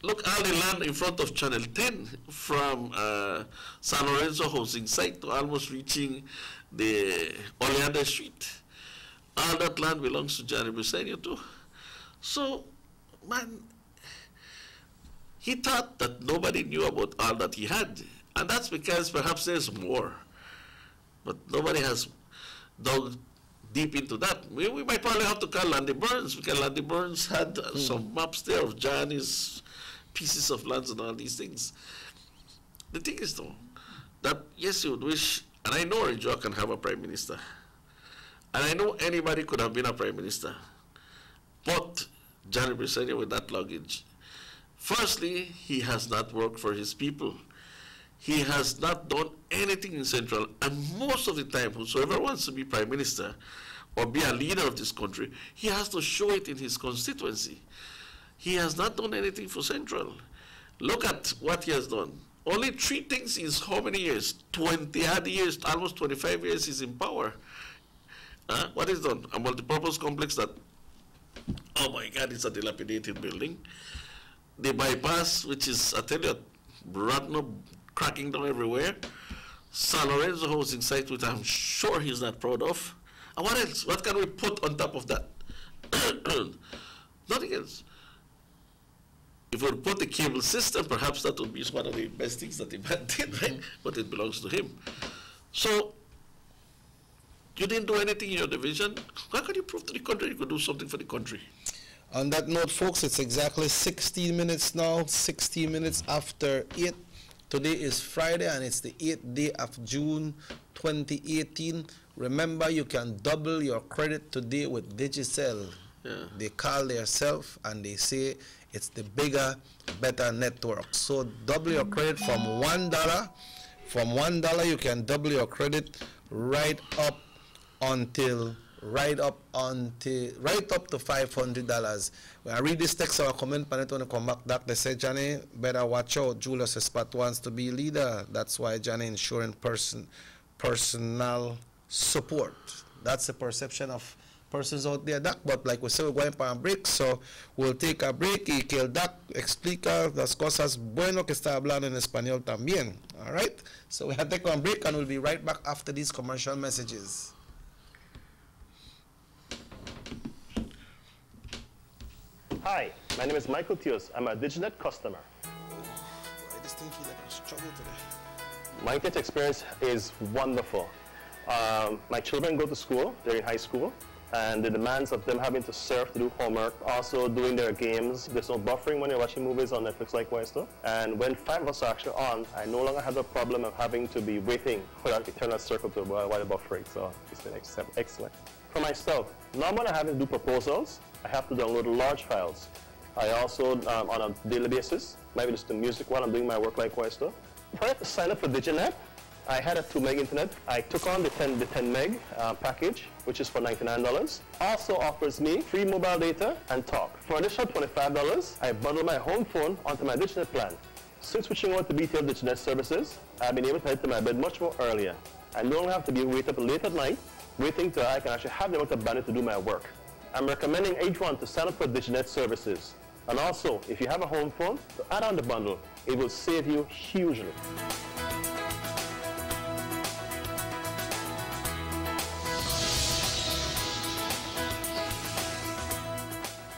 look, all the land in front of Channel 10, from San Lorenzo housing site to almost reaching the Oleander Street. All that land belongs to Johnny Briceño too. So, man, he thought that nobody knew about all that he had. And that's because perhaps there's more. But nobody has dug deep into that. We might probably have to call Landy Burns, because Landy Burns had some maps there of Johnny's pieces of lands and all these things. The thing is, though, that yes, you would wish, and I know Orange Walk can have a prime minister, and I know anybody could have been a prime minister, but Johnny Briceño with that luggage, firstly, he has not worked for his people. He has not done anything in Central, and most of the time, whosoever wants to be prime minister or be a leader of this country, he has to show it in his constituency. He has not done anything for Central. Look at what he has done. Only 3 things in how many years? 20-odd years, almost 25 years he's in power. What is done? A multipurpose complex that, oh my God, it's a dilapidated building. The bypass, which is, I tell you, rotten, cracking down everywhere. San Lorenzo housing site, which I'm sure he's not proud of. And what else? What can we put on top of that? Nothing else. If we put the cable system, perhaps that would be one of the best things that the man did, right? But it belongs to him. So, you didn't do anything in your division. How can you prove to the country you could do something for the country? On that note, folks, it's exactly 16 minutes now, 16 minutes after 8. Today is Friday, and it's the 8th day of June 2018. Remember, you can double your credit today with Digicel. Yeah. They call themselves and they say it's the bigger, better network. So double your credit from $1. From $1, you can double your credit right up to $500. When I read this text, our comment on it when I come back, Dr. said, Johnny, better watch out. Julius Espat wants to be leader. That's why Johnny ensuring personal support. That's the perception of persons out there, Doc. But like we said, we're going for a break, so we'll take a break. Y que el Doc explica las cosas bueno que está hablando en español también. All right? So we have to take a break, and we'll be right back after these commercial messages. Hi, my name is Michael Tios. I'm a Diginet customer. I just think you like a struggle today. My internet experience is wonderful. My children go to school, they're in high school, and the demands of them having to surf to do homework, also doing their games. There's no buffering when you're watching movies on Netflix likewise too. And when 5 of us are actually on, I no longer have the problem of having to be waiting for that eternal circle to while the buffering. So it's been excellent. For myself, now when I have to do proposals, I have to download large files. I also, on a daily basis, maybe just the music while I'm doing my work likewise too. Prior to sign up for Diginet, I had a 2 meg internet. I took on the 10 meg package, which is for $99. Also offers me free mobile data and talk. For an additional $25, I bundle my home phone onto my Diginet plan. Since switching over to BTL Diginet services, I've been able to head to my bed much more earlier. I no longer have to be wait up late at night, waiting till I can actually have the amount of bandwidth to do my work. I'm recommending everyone to sign up for Diginet services. And also, if you have a home phone, to add on the bundle. It will save you hugely.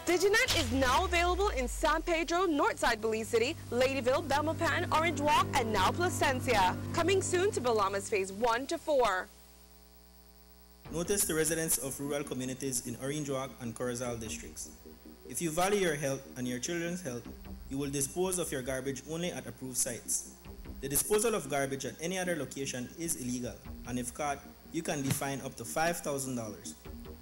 Diginet is now available in San Pedro, Northside Belize City, Ladyville, Belmopan, Orange Walk, and now Placencia. Coming soon to Belamas Phase 1 to 4. Notice the residents of rural communities in Orange Walk and Corozal districts. If you value your health and your children's health, you will dispose of your garbage only at approved sites. The disposal of garbage at any other location is illegal, and if caught, you can be fined up to $5,000.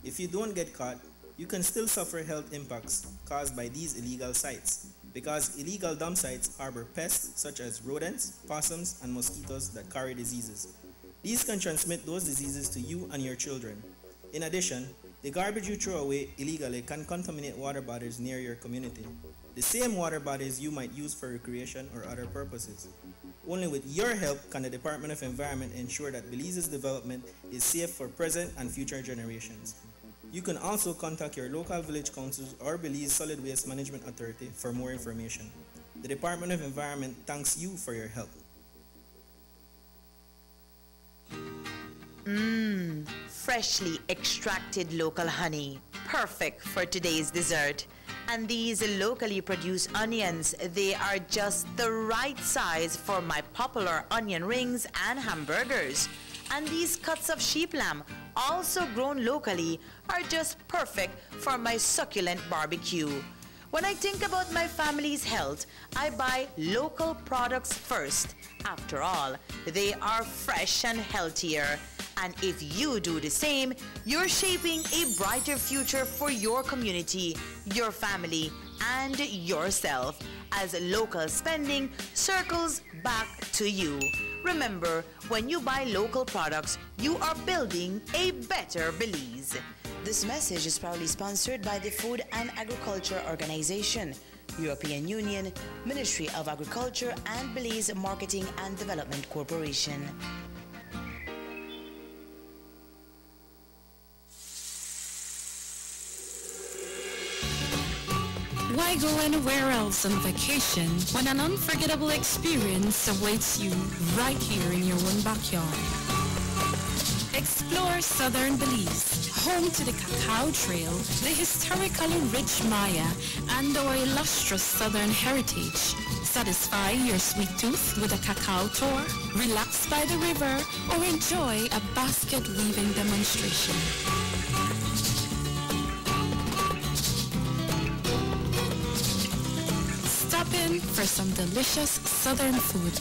If you don't get caught, you can still suffer health impacts caused by these illegal sites, because illegal dump sites harbor pests such as rodents, possums, and mosquitoes that carry diseases. These can transmit those diseases to you and your children. In addition, the garbage you throw away illegally can contaminate water bodies near your community, the same water bodies you might use for recreation or other purposes. Only with your help can the Department of Environment ensure that Belize's development is safe for present and future generations. You can also contact your local village councils or Belize Solid Waste Management Authority for more information. The Department of Environment thanks you for your help. Freshly extracted local honey, perfect for today's dessert. And these locally produced onions, they are just the right size for my popular onion rings and hamburgers. And these cuts of sheep lamb, also grown locally, are just perfect for my succulent barbecue. When I think about my family's health, I buy local products first. After all, they are fresh and healthier. And if you do the same, you're shaping a brighter future for your community, your family, and yourself, as local spending circles back to you. Remember, when you buy local products, you are building a better Belize. This message is proudly sponsored by the Food and Agriculture Organization, European Union, Ministry of Agriculture, and Belize Marketing and Development Corporation. Why go anywhere else on vacation when an unforgettable experience awaits you right here in your own backyard? Explore Explore southern Belize, home to the Cacao Trail, the historically rich Maya, and our illustrious southern heritage. Satisfy your sweet tooth with a cacao tour, relax by the river, or enjoy a basket weaving demonstration. Stop in for some delicious southern food.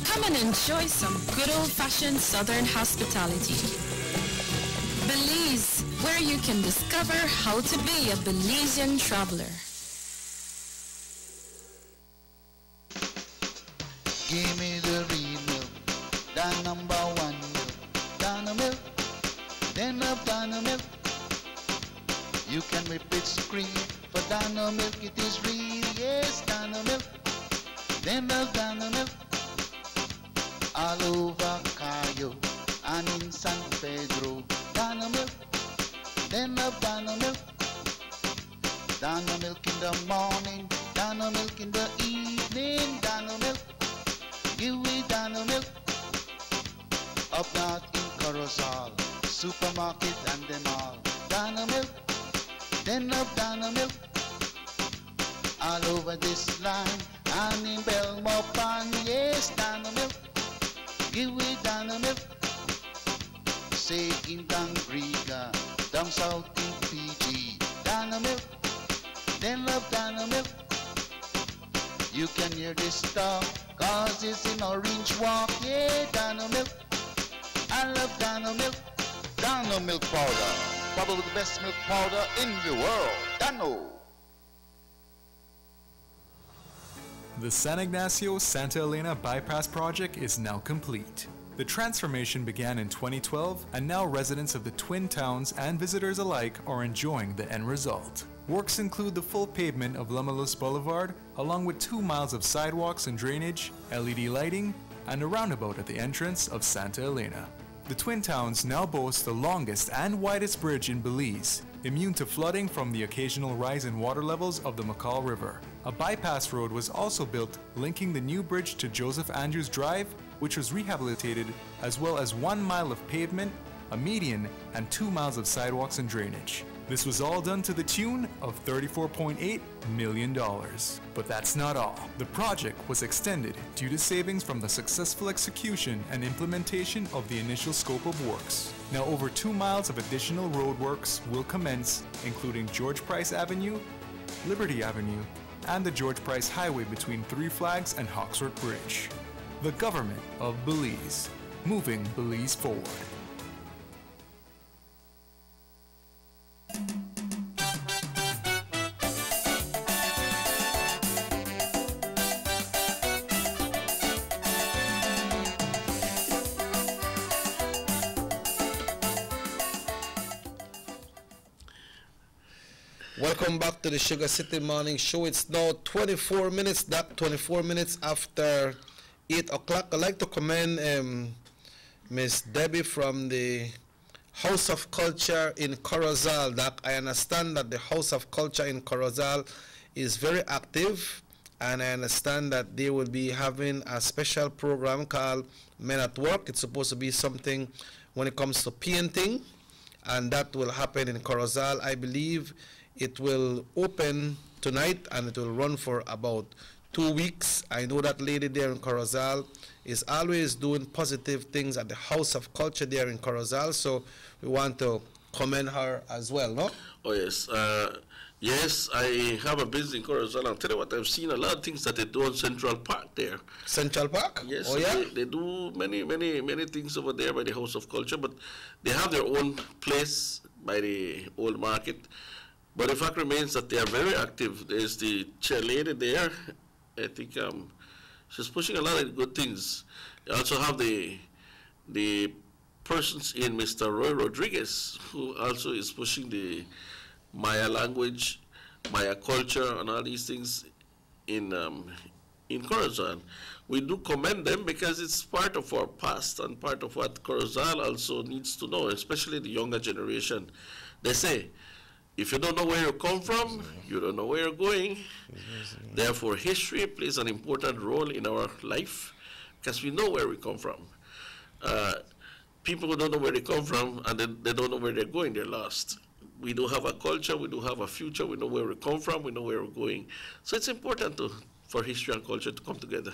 Come and enjoy some good old-fashioned southern hospitality. Belize, where you can discover how to be a Belizean traveler. Give me the real milk, the #1 milk, Dano milk, then of Dano milk. You can whip its cream, for Dano milk it is real, yes, Dano milk, then of Dano milk. All over Cayo and in San Pedro, Dano milk, then of Dano milk. Dano milk in the morning, Dano milk in the evening, Dano milk. Give me Dano milk. Up north in Corozal, supermarket and them all. Dano milk, then of Dano milk. All over this line and in Belmopan, yes, Dano milk. Give me Dano milk. Say in Dangriga, down south in Fiji, Dano milk, then of Dano milk. You can hear this talk, cause it's in Orange Walk, yeah, Dano milk. I love Dano milk. Dano milk powder, probably the best milk powder in the world. Dano. The San Ignacio-Santa Elena Bypass project is now complete. The transformation began in 2012, and now residents of the Twin Towns and visitors alike are enjoying the end result. Works include the full pavement of Lamalus Boulevard, along with 2 miles of sidewalks and drainage, LED lighting, and a roundabout at the entrance of Santa Elena. The Twin Towns now boast the longest and widest bridge in Belize, immune to flooding from the occasional rise in water levels of the McCall River. A bypass road was also built linking the new bridge to Joseph Andrews Drive, which was rehabilitated, as well as 1 mile of pavement, a median, and 2 miles of sidewalks and drainage. This was all done to the tune of $34.8 million. But that's not all. The project was extended due to savings from the successful execution and implementation of the initial scope of works. Now over 2 miles of additional roadworks will commence, including George Price Avenue, Liberty Avenue, and the George Price Highway between Three Flags and Hawksworth Bridge. The government of Belize, moving Belize forward. Welcome back to the Sugar City Morning Show. It's now 24 minutes after 8 o'clock. I'd like to commend Miss Debbie from the House of Culture in Corozal. That I understand that the House of Culture in Corozal is very active, and I understand that they will be having a special program called Men at Work. It's supposed to be something when it comes to painting, and that will happen in Corozal. I believe it will open tonight and it will run for about 2 weeks. I know that lady there in Corozal is always doing positive things at the House of Culture there in Corozal, so we want to commend her as well, no? Oh, yes. Yes, I have a business in Corozal. I'll tell you what, I've seen a lot of things that they do in Central Park there. Central Park? Yes. Oh, yeah? They do many things over there by the House of Culture, but they have their own place by the old market. But the fact remains that they are very active. There's the chairlady there. I think she's pushing a lot of good things. They also have the persons in Mr. Roy Rodriguez, who also is pushing the Maya language, Maya culture, and all these things in Corozal. We do commend them because it's part of our past and part of what Corozal also needs to know, especially the younger generation. They say, if you don't know where you come from, you don't know where you're going. Therefore, history plays an important role in our life because we know where we come from. people who don't know where they come from, and they don't know where they're going, they're lost. We do have a culture, we do have a future, we know where we come from, we know where we're going. So it's important for history and culture to come together.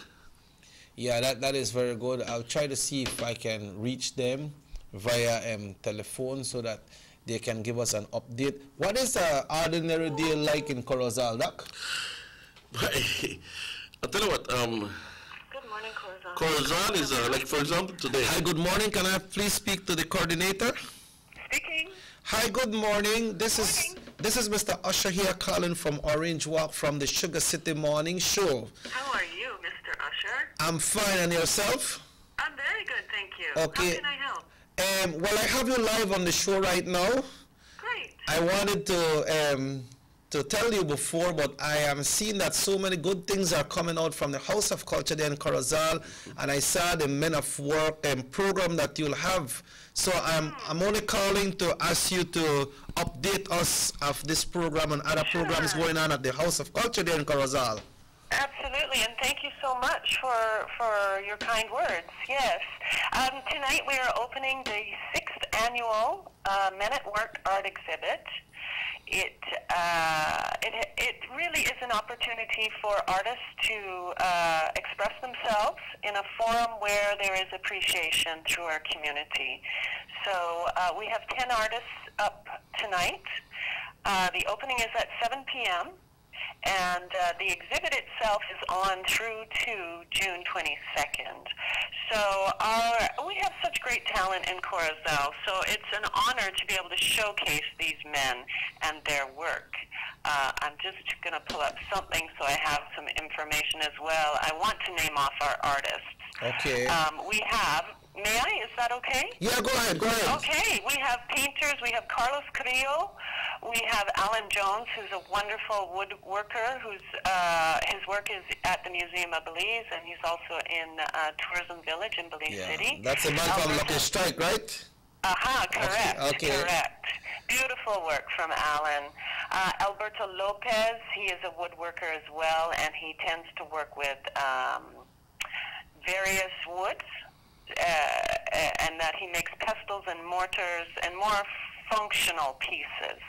Yeah, that is very good. I'll try to see if I can reach them via telephone so that they can give us an update. What is an ordinary day like in Corozal, Doc? I'll tell you what, Good morning, Corozal. Corozal is, like for example today. Hi, good morning. Can I please speak to the coordinator? Speaking. Hi, good morning. This is Mr. Usher here calling from Orange Walk from the Sugar City Morning Show. How are you, Mr. Usher? I'm fine, and yourself? I'm very good, thank you. Okay. How can I help? Well, I have you live on the show right now. Great. I wanted to tell you before, but I am seeing that so many good things are coming out from the House of Culture there in Corozal, and I saw the Men of Work program that you'll have. So I'm only calling to ask you to update us of this program and other programs going on at the House of Culture there in Corozal. Absolutely, and thank you so much for your kind words. Yes. Tonight we are opening the 6th annual Men at Work art exhibit. It really is an opportunity for artists to express themselves in a forum where there is appreciation through our community. So we have 10 artists up tonight. The opening is at 7 p.m. and the exhibit itself is on through to June 22nd. So we have such great talent in Corozal, so it's an honor to be able to showcase these men and their work. I'm just going to pull up something so I have some information as well. I want to name off our artists. Okay. We have, may I? Is that okay? Yeah, go ahead, go ahead. Okay, we have painters. We have Carlos Carrillo. We have Alan Jones, who's a wonderful woodworker, whose his work is at the Museum of Belize, and he's also in Tourism Village in Belize City. That's the man from Lucky Strike, right? Correct. Okay. Correct. Beautiful work from Alan. Alberto Lopez, he is a woodworker as well, and he tends to work with various woods, and that he makes pestles and mortars and more functional pieces.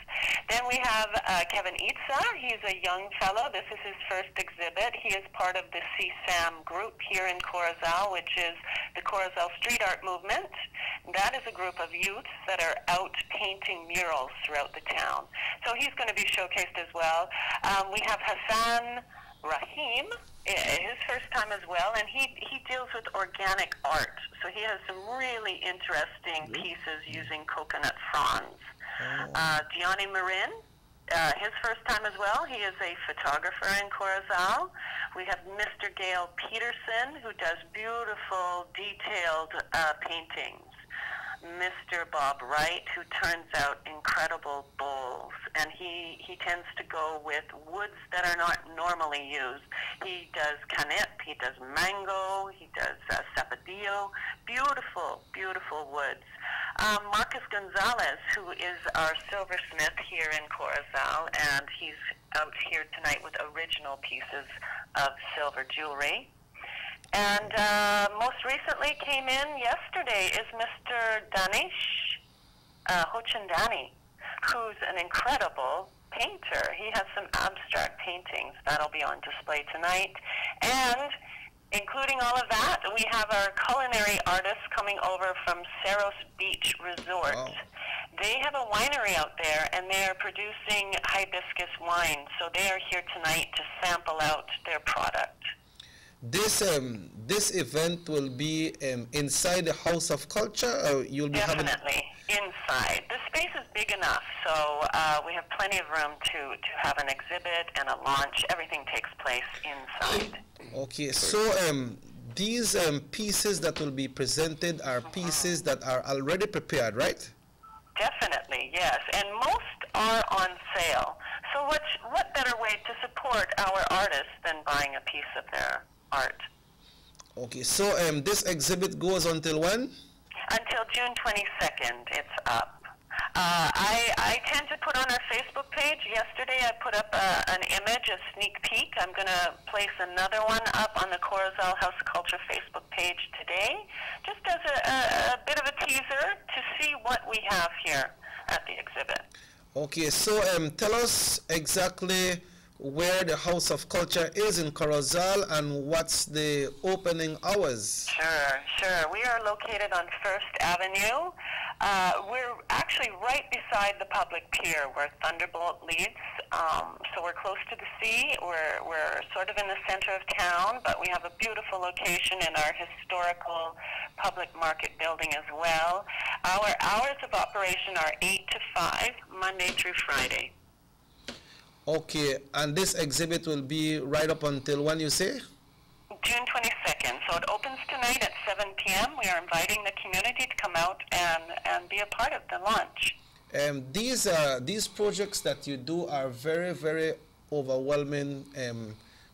Then we have Kevin Itza. He's a young fellow. This is his first exhibit. He is part of the CSAM group here in Corozal, which is the Corozal Street Art Movement. That is a group of youths that are out painting murals throughout the town. So he's going to be showcased as well. We have Hassan Rahim, his first time as well, and he deals with organic art. So he has some really interesting pieces using coconut fronds. Gianni Marin, his first time as well. He is a photographer in Corozal. We have Mr. Gail Peterson, who does beautiful, detailed paintings. Mr. Bob Wright, who turns out incredible bowls, and he tends to go with woods that are not normally used. He does canep, he does mango, he does sapodillo, beautiful, beautiful woods. Marcus Gonzalez, who is our silversmith here in Corozal, and he's out here tonight with original pieces of silver jewelry. And most recently came in yesterday is Mr. Danish Hochandani, who's an incredible painter. He has some abstract paintings that'll be on display tonight. And including all of that, we have our culinary artists coming over from Cerros Beach Resort. Wow. They have a winery out there, and they are producing hibiscus wine. So they are here tonight to sample out their product. This event will be inside the House of Culture, or you'll be Definitely inside. The space is big enough, so we have plenty of room to have an exhibit and a launch. Everything takes place inside. Okay, so these pieces that will be presented are pieces that are already prepared, right? Definitely, yes, and most are on sale. So what better way to support our artists than buying a piece of their art? Okay, so this exhibit goes until when? Until June 22nd, it's up. I tend to put on our Facebook page. Yesterday I put up an image, a sneak peek. I'm going to place another one up on the Corozal House of Culture Facebook page today, just as a bit of a teaser to see what we have here at the exhibit. Okay, so tell us exactly where the House of Culture is in Corozal and what's the opening hours. Sure. We are located on First Avenue. We're actually right beside the public pier where Thunderbolt leads. So we're close to the sea. We're sort of in the center of town, but we have a beautiful location in our historical public market building as well. Our hours of operation are 8 to 5, Monday through Friday. Okay, and this exhibit will be right up until when, you say? June 22nd. So it opens tonight at 7 p.m. We are inviting the community to come out and be a part of the launch. These projects that you do are very, very overwhelming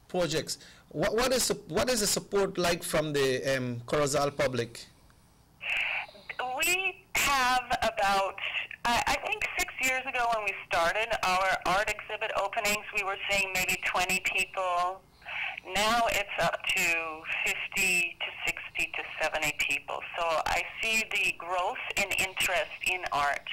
projects. What is the support like from the Corozal public? We have about, I think 6 years ago when we started our art exhibit openings, we were seeing maybe 20 people. Now it's up to 50 to 60 to 70 people. So I see the growth in interest in art.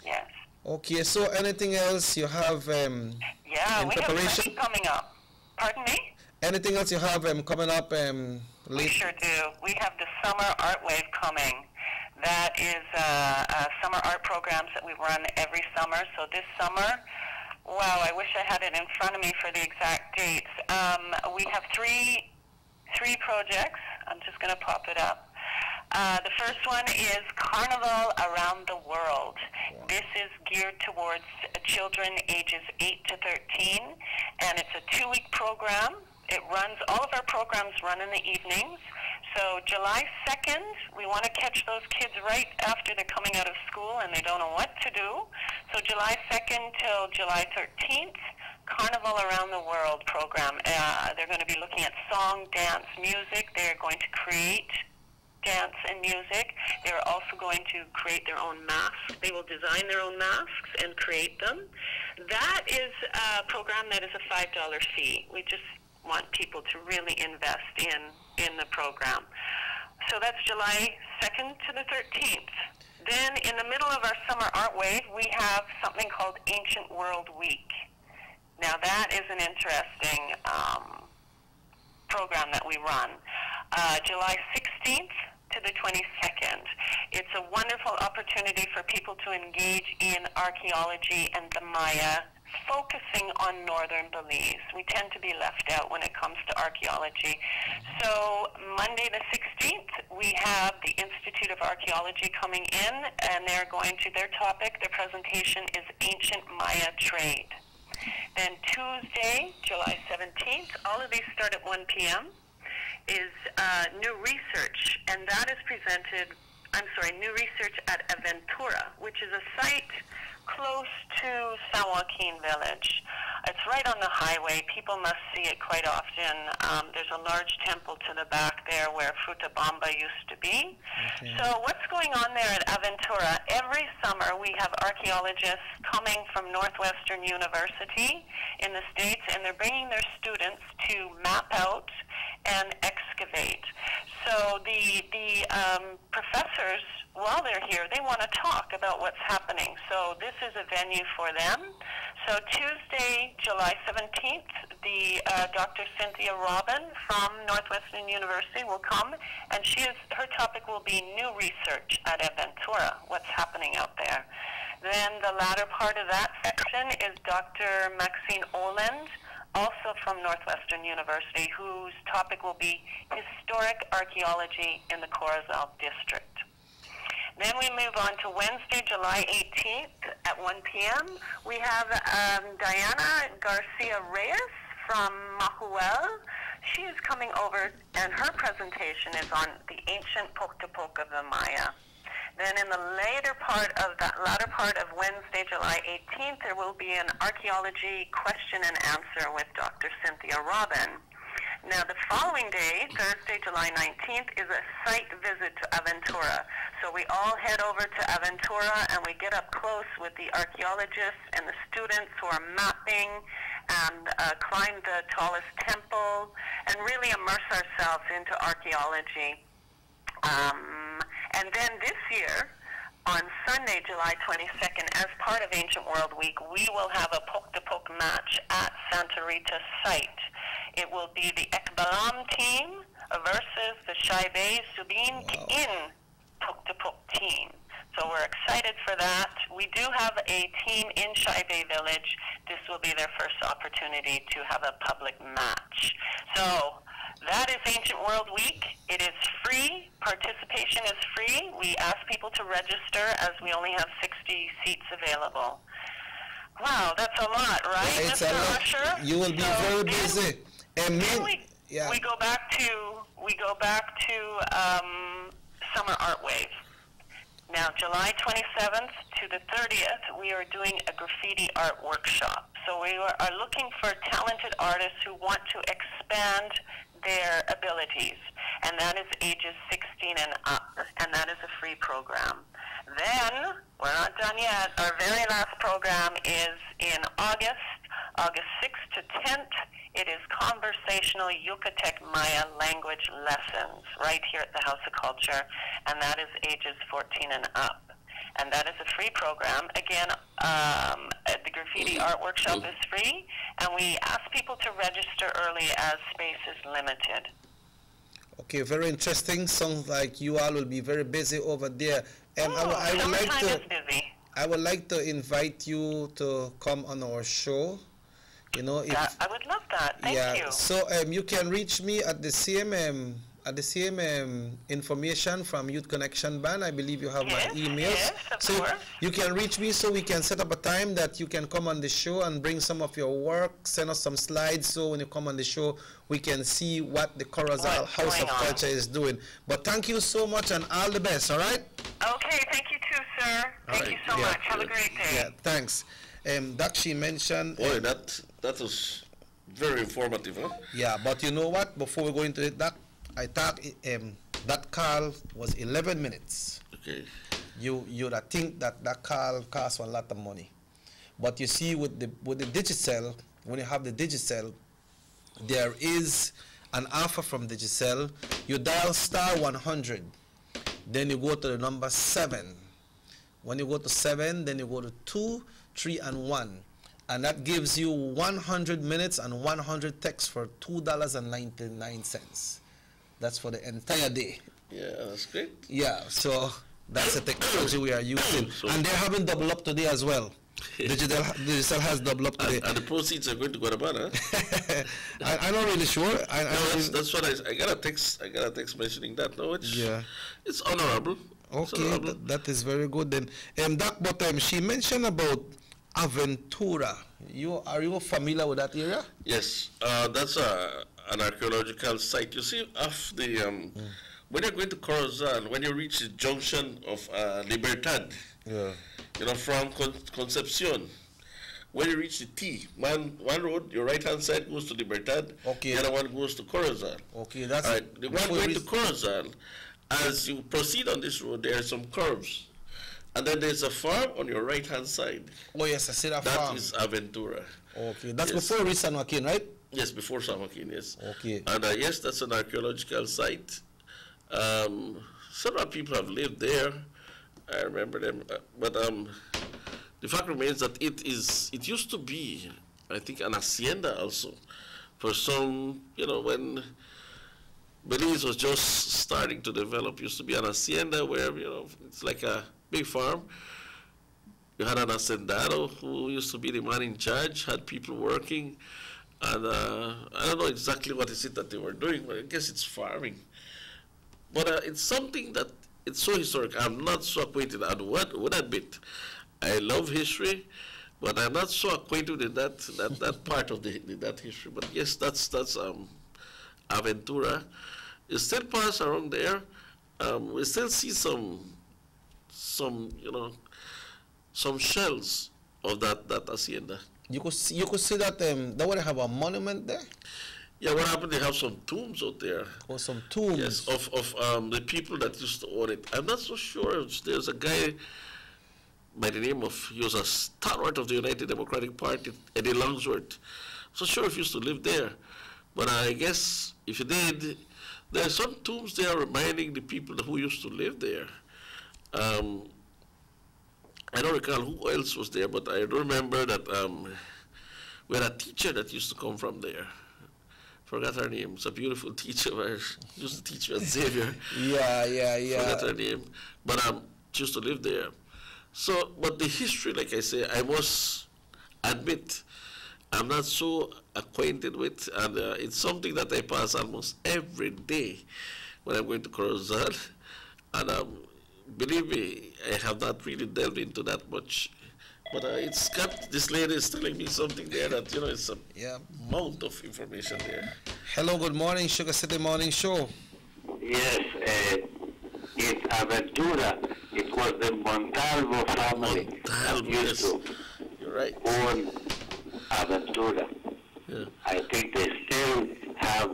Yes. Okay, so anything else you have in we preparation? have plenty coming up. Pardon me? Anything else you have coming up? We sure do. We have the Summer Art Wave coming. That is summer art programs that we run every summer. So this summer, wow, I wish I had it in front of me for the exact dates. We have three projects. I'm just going to pop it up. The first one is Carnival Around the World. This is geared towards children ages 8 to 13, and it's a 2-week program. It runs, all of our programs run in the evenings. So July 2nd, we want to catch those kids right after they're coming out of school and they don't know what to do. So July 2nd till July 13th, Carnival Around the World program. They're going to be looking at song, dance, music. They're going to create dance and music. They're also going to create their own masks. They will design their own masks and create them. That is a program that is a $5 fee. We just want people to really invest in the program. So that's July 2nd to the 13th. Then in the middle of our Summer Art Wave, we have something called Ancient World Week. Now that is an interesting program that we run. July 16th to the 22nd. It's a wonderful opportunity for people to engage in archaeology and the Maya, focusing on northern Belize. We tend to be left out when it comes to archaeology. So Monday the 16th, we have the Institute of Archaeology coming in, and they're going to, their topic, their presentation is Ancient Maya Trade. Then Tuesday, July 17th, all of these start at 1 p.m., is new research, and that is presented, new research at Aventura, which is a site close to San Joaquin Village. It's right on the highway. People must see it quite often. There's a large temple to the back there where Futabamba used to be. Okay. So what's going on there at Aventura? Every summer we have archaeologists coming from Northwestern University in the States, and they're bringing their students to map out and excavate. So the professors, while they're here, they want to talk about what's happening. So this is a venue for them. So Tuesday, July 17th, the Dr. Cynthia Robin from Northwestern University will come, and her topic will be new research at Aventura, what's happening out there. Then the latter part of that section is Dr. Maxine Oland, also from Northwestern University, whose topic will be historic archaeology in the Corozal district. Then we move on to Wednesday, July 18th at 1 p.m. We have Diana Garcia Reyes from Mahuel. She is coming over, and her presentation is on the ancient Poctapoc of the Maya. Then in the latter part of Wednesday, July 18th, there will be an archaeology question and answer with Dr. Cynthia Robin. Now, the following day, Thursday, July 19th, is a site visit to Aventura. So we all head over to Aventura and we get up close with the archaeologists and the students who are mapping and climb the tallest temple and really immerse ourselves into archaeology. And then this year, on Sunday, July 22nd, as part of Ancient World Week, we will have a poke-to-poke match at Santa Rita site. It will be the Ekbalam team versus the Shaibe Subin in poke-to-poke team. So we're excited for that. We do have a team in Shaibe Village. This will be their first opportunity to have a public match. So that is Ancient World Week. It is free. Participation is free. We ask people to register as we only have 60 seats available. Wow, that's a lot, right, It's Mr. a lot. Usher? You will be very busy. And Then me, we go back to Summer Art Wave. Now, July 27th to the 30th, we are doing a graffiti art workshop. So we are looking for talented artists who want to expand their abilities, and that is ages 16 and up, and that is a free program. Then, we're not done yet, our very last program is in August 6th to 10th. It is conversational Yucatec Maya language lessons right here at the House of Culture, and that is ages 14 and up. And that is a free program. Again, the graffiti art workshop is free, and we ask people to register early as space is limited. okay, very interesting. Sounds like you all will be very busy over there. I would like to invite you to come on our show. You know, if I would love that. Thank you. So you can reach me at the same information from Youth Connection Band. I believe you have my emails. Yes, of course. You can reach me so we can set up a time that you can come on the show and bring some of your work, send us some slides, so when you come on the show, we can see what the Corozal House of Culture is doing. But thank you so much and all the best, all right? Okay, thank you too, sir. Thank you so much. Have a great day. Yeah, thanks. That she mentioned. Boy, that was very informative, huh? Yeah, but you know what? Before we go into it, I thought that call was 11 minutes. Okay. You'd think that call costs a lot of money, but you see with the Digicel, when you have the Digicel, there is an offer from Digicel. You dial *100, then you go to the number 7. When you go to 7, then you go to 2, 3, and 1. And that gives you 100 minutes and 100 texts for $2.99. That's for the entire day. Yeah, that's great. Yeah, so that's the technology we are using. And they're having double up today as well. Digicel has double up today. And the proceeds are going to Guatemala. I'm not really sure. That's what I got a text. I got a text mentioning that. No, it's honorable. Okay, that is very good then. But she mentioned about Aventura. Are you familiar with that area? Yes, that's an archaeological site. You see, off the when you're going to Corozal, when you reach the junction of Libertad, you know, from Concepcion, when you reach the T, one road, your right hand side goes to Libertad, the other one goes to Corozal. Okay, that's all right. The one going to Corozal, as you proceed on this road, there are some curves. And then there's a farm on your right-hand side. Oh, yes, I see that farm. That is Aventura. Okay, that's before we reach San Joaquin, right? Yes, before San Joaquin, yes. Okay. And yes, that's an archaeological site. Several people have lived there. I remember them. But the fact remains that it used to be, I think, an hacienda also. For some, you know, when Belize was just starting to develop, used to be an hacienda where, you know, it's like a big farm. You had an hacendado who used to be the man in charge, had people working, and I don't know exactly what is it that they were doing, but I guess it's farming. But it's something that it's so historic. I'm not so acquainted with that bit. I love history, but I'm not so acquainted with that part of that history. But yes, that's Aventura. It still pass around there. We still see some shells of that hacienda. You could see that they would have a monument there. Yeah, what happened? They have some tombs out there. Oh, some tombs. Yes, of the people that used to own it. I'm not so sure. There's a guy by the name of, he was a stalwart of the United Democratic Party, Eddie Longsworth. So sure if he used to live there. But I guess if he did, there are some tombs there reminding the people who used to live there. I don't recall who else was there, but I do remember that we had a teacher that used to come from there. Forgot her name. It's a beautiful teacher. She used to teach me at Xavier. Yeah. Forgot her name. But she used to live there. So, but the history, like I say, I must admit, I'm not so acquainted with, and it's something that I pass almost every day when I'm going to Corozal. And believe me, I have not really delved into that much. But it's got, this lady is telling me something there that, you know, it's a amount of information there. Hello, good morning, Sugar City Morning Show. Yes, in Aventura, it was the Montalvo family that used to own Aventura. Yeah. I think they still have...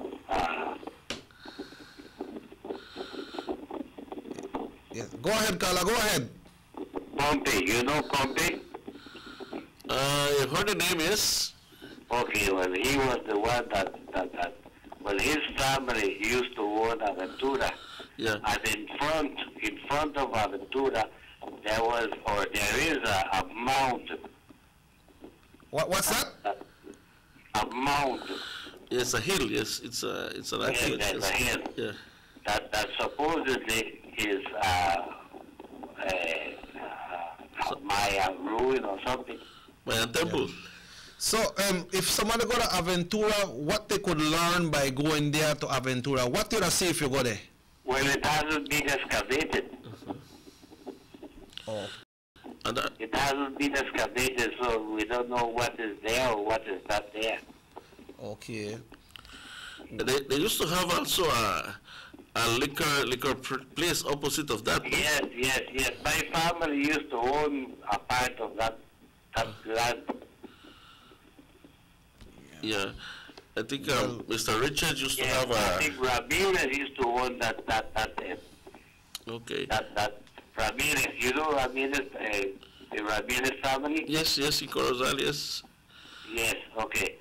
Yes. Go ahead, Carla, go ahead. Pompey, you know Pompey? I heard the name, yes. Okay, well, he was the one that well, his family used to own Aventura. Yeah. And in front of Aventura, there is a mountain. What's that? A mountain. Yes, a hill, yes. It's an hill. There's a hill. Yeah. That supposedly is Maya ruin or something. Maya temple. So, if somebody go to Aventura, what they could learn by going there to Aventura, what do you see if you go there? Well, it hasn't been excavated. Oh. And it hasn't been excavated, so we don't know what is there or what is not there. Okay. They used to have also a liquor place opposite of that. Yes. My family used to own a part of that land. Yeah. I think Mr. Richards used to have I think Ramirez used to own that okay. That Ramirez, you know Ramirez, the Ramirez family? Yes, in Corozal, yes. Yes, okay.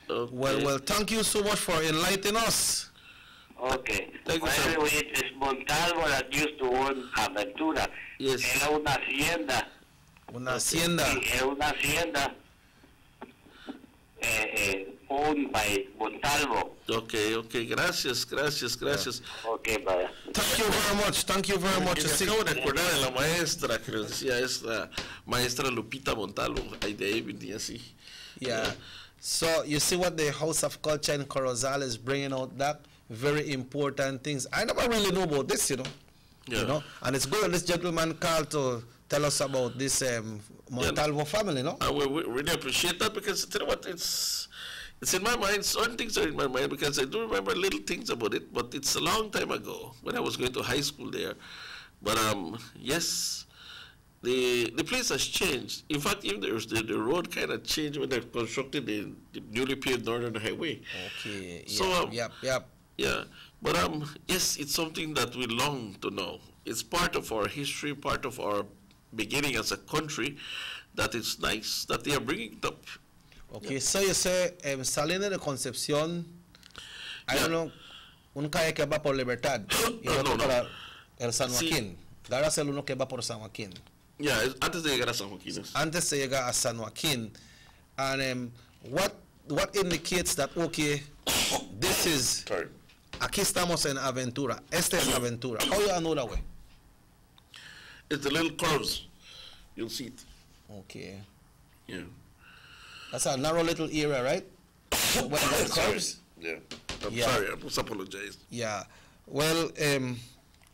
Well, thank you so much for enlightening us. Okay. Thank you, sir. Anyway, it is Montalvo that used to own Aventura. Yes. Era una hacienda. Una hacienda. Era una hacienda owned by Montalvo. Okay. Gracias. Okay, bye. Thank you very much. Me acabo de acordar de la maestra que nos decía, es la maestra Lupita Montalvo. Ahí de ahí venía así. Yeah. So you see what the House of Culture in Corozal is bringing out, that very important things. I never really know about this, you know. Yeah. You know, and it's good that this gentleman called to tell us about this Montalvo family, no? And we really appreciate that, because tell you what, it's in my mind. Certain things are in my mind because I do remember little things about it, but it's a long time ago when I was going to high school there. But yes, the place has changed. In fact, even the road kind of changed when they constructed the newly paved Northern Highway. Okay. So yep. Yeah, but yes, it's something that we long to know. It's part of our history, part of our beginning as a country. That it's nice that they are bringing it up. Okay, so you say Salina de Concepción, I don't know, un calle que va por Libertad y otro para el San Joaquín. Ahora es el uno que va por San Joaquín. Yeah, antes de llegar a San Joaquín. Antes de llegar a San Joaquín. And what indicates that, okay, this is, aquí estamos en Aventura. Este es Aventura. How you know that way? It's the little curves. You'll see it. Okay. Yeah. That's a narrow little area, right? Curves? Yeah. I'm sorry. I must apologize. Yeah. Well,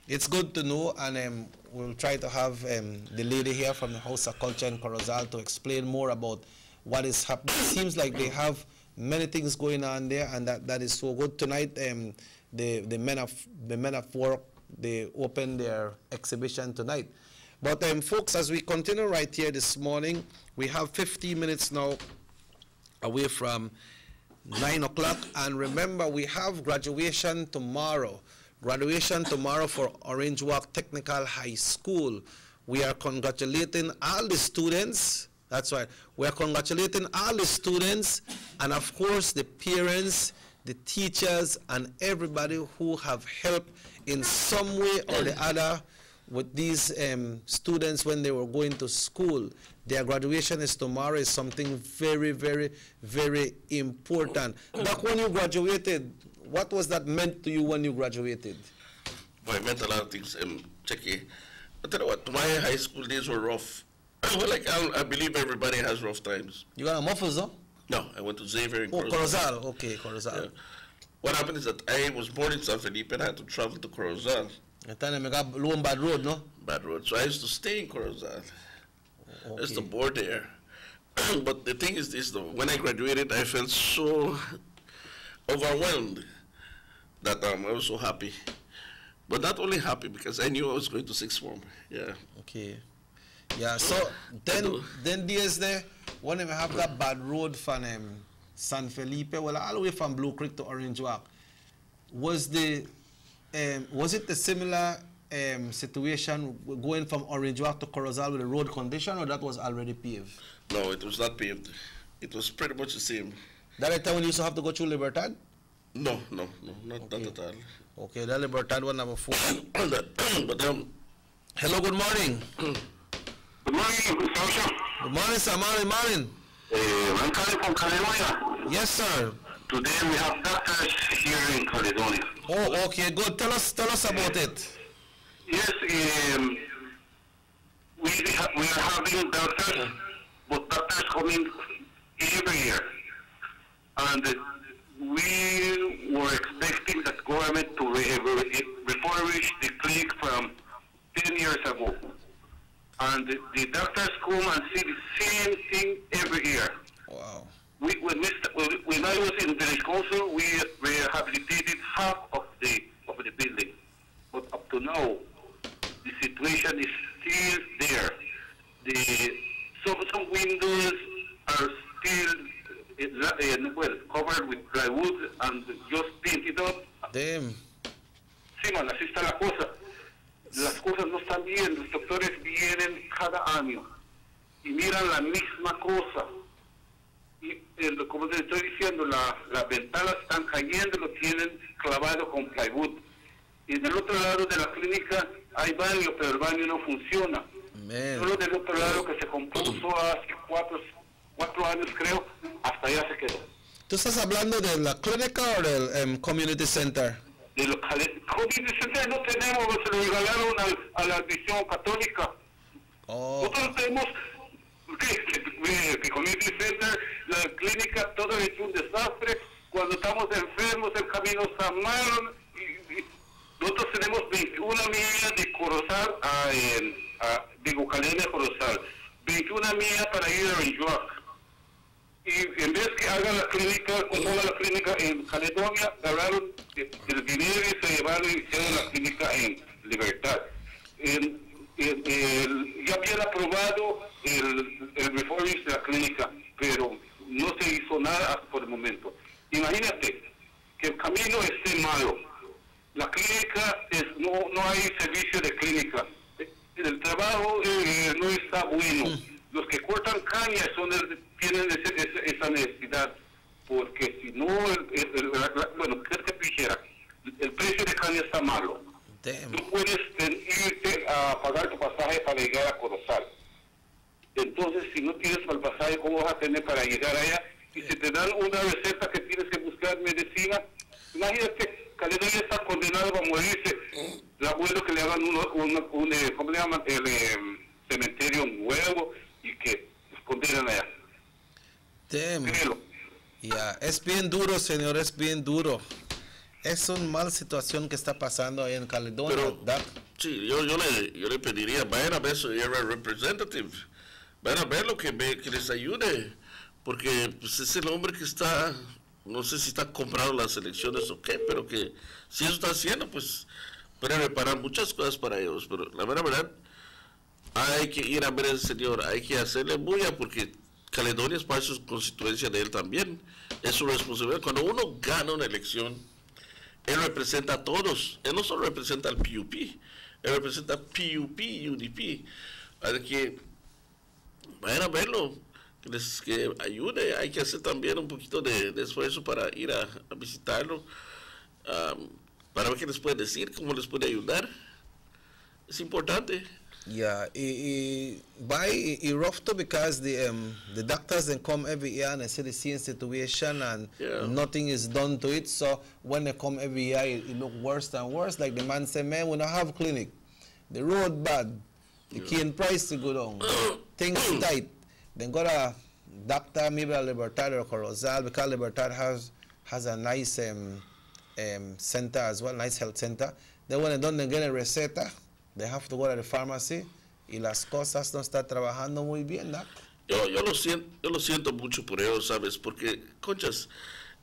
it's good to know, and we'll try to have the lady here from the House of Culture in Corozal to explain more about what is happening. It seems like they have many things going on there, and that is so good. Tonight, the men of work, they open their exhibition tonight. But folks, as we continue right here this morning, we have 15 minutes now away from 9 o'clock. And remember, we have graduation tomorrow. Graduation tomorrow for Orange Walk Technical High School. We are congratulating all the students. That's right. We are congratulating all the students and, of course, the parents, the teachers, and everybody who have helped in some way or the other with these students when they were going to school. Their graduation is tomorrow. Is something very, very, very important. Back when you graduated, what was that meant to you when you graduated? Well, it meant a lot of things, Checky. I tell you what, my high school days were rough. Well, like, I believe everybody has rough times. You got a muffles, though? No, I went to Xavier in Corozal. Corozal, okay, Corozal. Yeah. What happened is that I was born in San Felipe and I had to travel to Corozal. At the time, you got low and bad road, no? Bad road. So I used to stay in Corozal. I used to board there. But the thing is this, though, when I graduated, I felt so overwhelmed that I was so happy. But not only happy, because I knew I was going to sixth form. Yeah. Okay. Yeah, so then there's the, when we have that bad road from San Felipe, well, all the way from Blue Creek to Orange Walk, was it the similar situation going from Orange Walk to Corozal with the road condition, or that was already paved? No, it was not paved. It was pretty much the same. That the time when you used to have to go through Libertad? No, not at all. Okay, that Libertad one number 4. But hello, good morning. Good morning, Mr. Good morning, sir. Morning. I'm calling from Caledonia. Yes, sir. Today we have doctors here in Caledonia. Oh, okay, good. Tell us about it. Yes, we are having doctors, but doctors coming every year. And we were expecting the government to refurbish the clinic from 10 years ago. And the doctors come and see the same thing every year. Wow. When I was in village council, we rehabilitated half of the building. But up to now, the situation is still there. Some windows are still covered with plywood and just painted up. Damn. Sí, man, así está la cosa. Las cosas no están bien. Los doctores vienen cada año y miran la misma cosa. Y como te estoy diciendo, las ventanas están cayendo, lo tienen clavado con plywood. Y del otro lado de la clínica hay baño, pero el baño no funciona. Man. Solo del otro lado que se compuso hace 4 años, creo, hasta allá se quedó. ¿Tú estás hablando de la clínica o del community center? De los community center no tenemos, se lo regalaron a la misión católica. Nosotros tenemos el community center, la clínica, todo es un desastre. Cuando estamos enfermos, el camino está malo. Nosotros tenemos 21 millas de Corozal de Caledonia a Corozal, 21 millas para ir a Orange Walk. Y en vez que hagan la clínica, como haga la clínica en Caledonia, agarraron el dinero y se llevaron y hicieron la clínica en Libertad. Ya habían aprobado el reforming de la clínica, pero no se hizo nada hasta por el momento. Imagínate que el camino esté malo. La clínica, no hay servicio de clínica. El trabajo no está bueno. Los que cortan caña tienen esa necesidad, porque si no, bueno, ¿qué te dijera? El precio de caña está malo. Damn. No puedes irte a pagar tu pasaje para llegar a Corozal. Entonces, si no tienes el pasaje, ¿cómo vas a tener para llegar allá? Y si te dan una receta que tienes que buscar medicina, imagínate, Caledonia está condenado a morirse. El abuelo que le hagan ¿cómo le llaman? El cementerio nuevo y que los condenan allá. Damn. Yeah. Es bien duro, señor, es bien duro. Es una mala situación que está pasando ahí en Caledonia. Pero, sí, yo le pediría, vayan a ver su area representative, vayan a ver lo que les ayude, porque pues, es el hombre que está, no sé si está comprando las elecciones o qué, pero que si eso está haciendo, pues puede reparar muchas cosas para ellos, pero la verdad, hay que ir a ver al señor, hay que hacerle bulla, porque Caledonia es parte de su constituencia de él también. Es su responsabilidad. Cuando uno gana una elección, él representa a todos. Él no solo representa al PUP, él representa PUP, UDP. Hay que vayan a verlo, que ayude. Hay que hacer también un poquito de esfuerzo para ir a visitarlo, para ver qué les puede decir, cómo les puede ayudar. Es importante. Yeah, it rough too, because the doctors then come every year and they see the same situation and nothing is done to it. So when they come every year, it look worse and worse. Like the man say, man, we don't have clinic. The road bad. The cane price to go down. Things tight. Then got a doctor, maybe a Libertad or Corozal, because Libertad has a nice center as well, nice health center. Then when they done, they get a receta. They have to go to the pharmacy y las cosas no están trabajando muy bien, ¿no? Yo lo siento mucho por ellos, ¿sabes? Porque, conchas,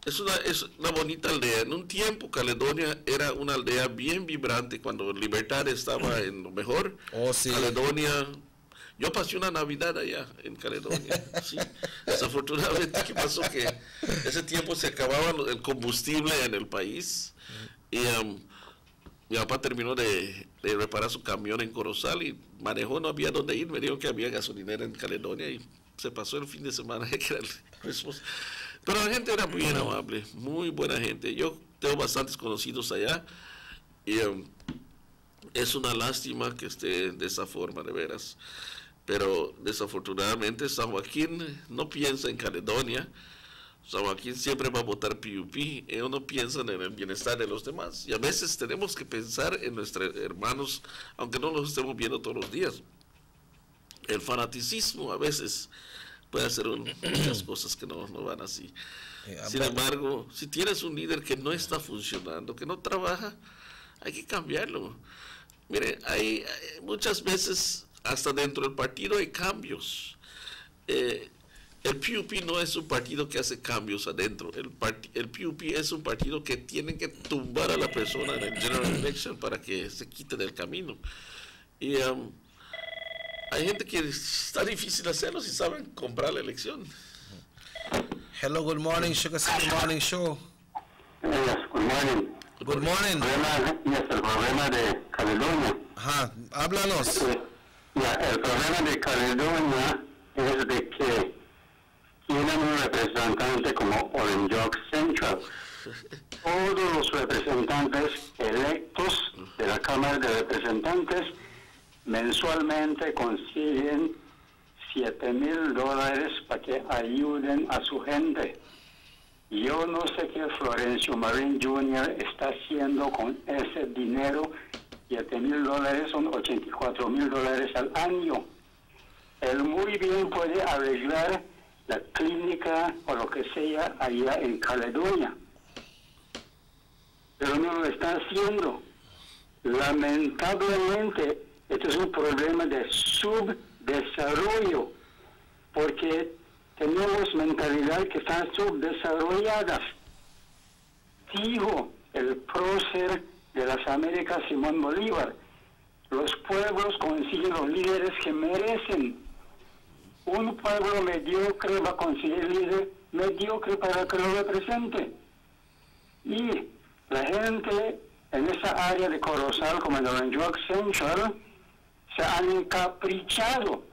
es una bonita aldea. En un tiempo, Caledonia era una aldea bien vibrante cuando Libertad estaba en lo mejor. Oh, sí. Caledonia, yo pasé una Navidad allá en Caledonia. Sí. Desafortunadamente, ¿qué pasó? Que ese tiempo se acababa el combustible en el país y mi papá terminó de reparar su camión en Corozal y manejó, no había dónde ir. Me dijo que había gasolinera en Caledonia y se pasó el fin de semana, que era el Christmas. Pero la gente era muy amable, muy buena gente. Yo tengo bastantes conocidos allá y es una lástima que esté de esa forma, de veras. Pero desafortunadamente San Joaquín no piensa en Caledonia. San Joaquín siempre va a votar PUP. Ellos no piensan en el bienestar de los demás. Y a veces tenemos que pensar en nuestros hermanos, aunque no los estemos viendo todos los días. El fanaticismo a veces puede hacer muchas cosas que no van así. Sin embargo, si tienes un líder que no está funcionando, que no trabaja, hay que cambiarlo. Mire, hay muchas veces, hasta dentro del partido hay cambios. El PUP no es un partido que hace cambios adentro. El PUP es un partido que tiene que tumbar a la persona en el General Election para que se quite del camino. Y hay gente que está difícil hacerlo si saben comprar la elección. Hello, good morning, Sugar City Morning Show. Yes, good morning. Good morning. El problema de Caledonia. Ajá, háblanos. El problema de Caledonia es de que tienen un representante como Orange Walk Central. Todos los representantes electos de la Cámara de Representantes mensualmente consiguen $7,000 para que ayuden a su gente. Yo no sé qué Florencio Marín Jr. está haciendo con ese dinero. $7,000 son $84,000 al año. Él muy bien puede arreglar la clínica o lo que sea allá en Caledonia, pero no lo está haciendo. Lamentablemente, esto es un problema de subdesarrollo, porque tenemos mentalidad que están subdesarrolladas. Dijo el prócer de las Américas, Simón Bolívar, los pueblos consiguen los líderes que merecen. Un pueblo mediocre va a conseguir líder mediocre para que lo represente. Y la gente en esa área de Corozal, como en Orange Walk Central, se han encaprichado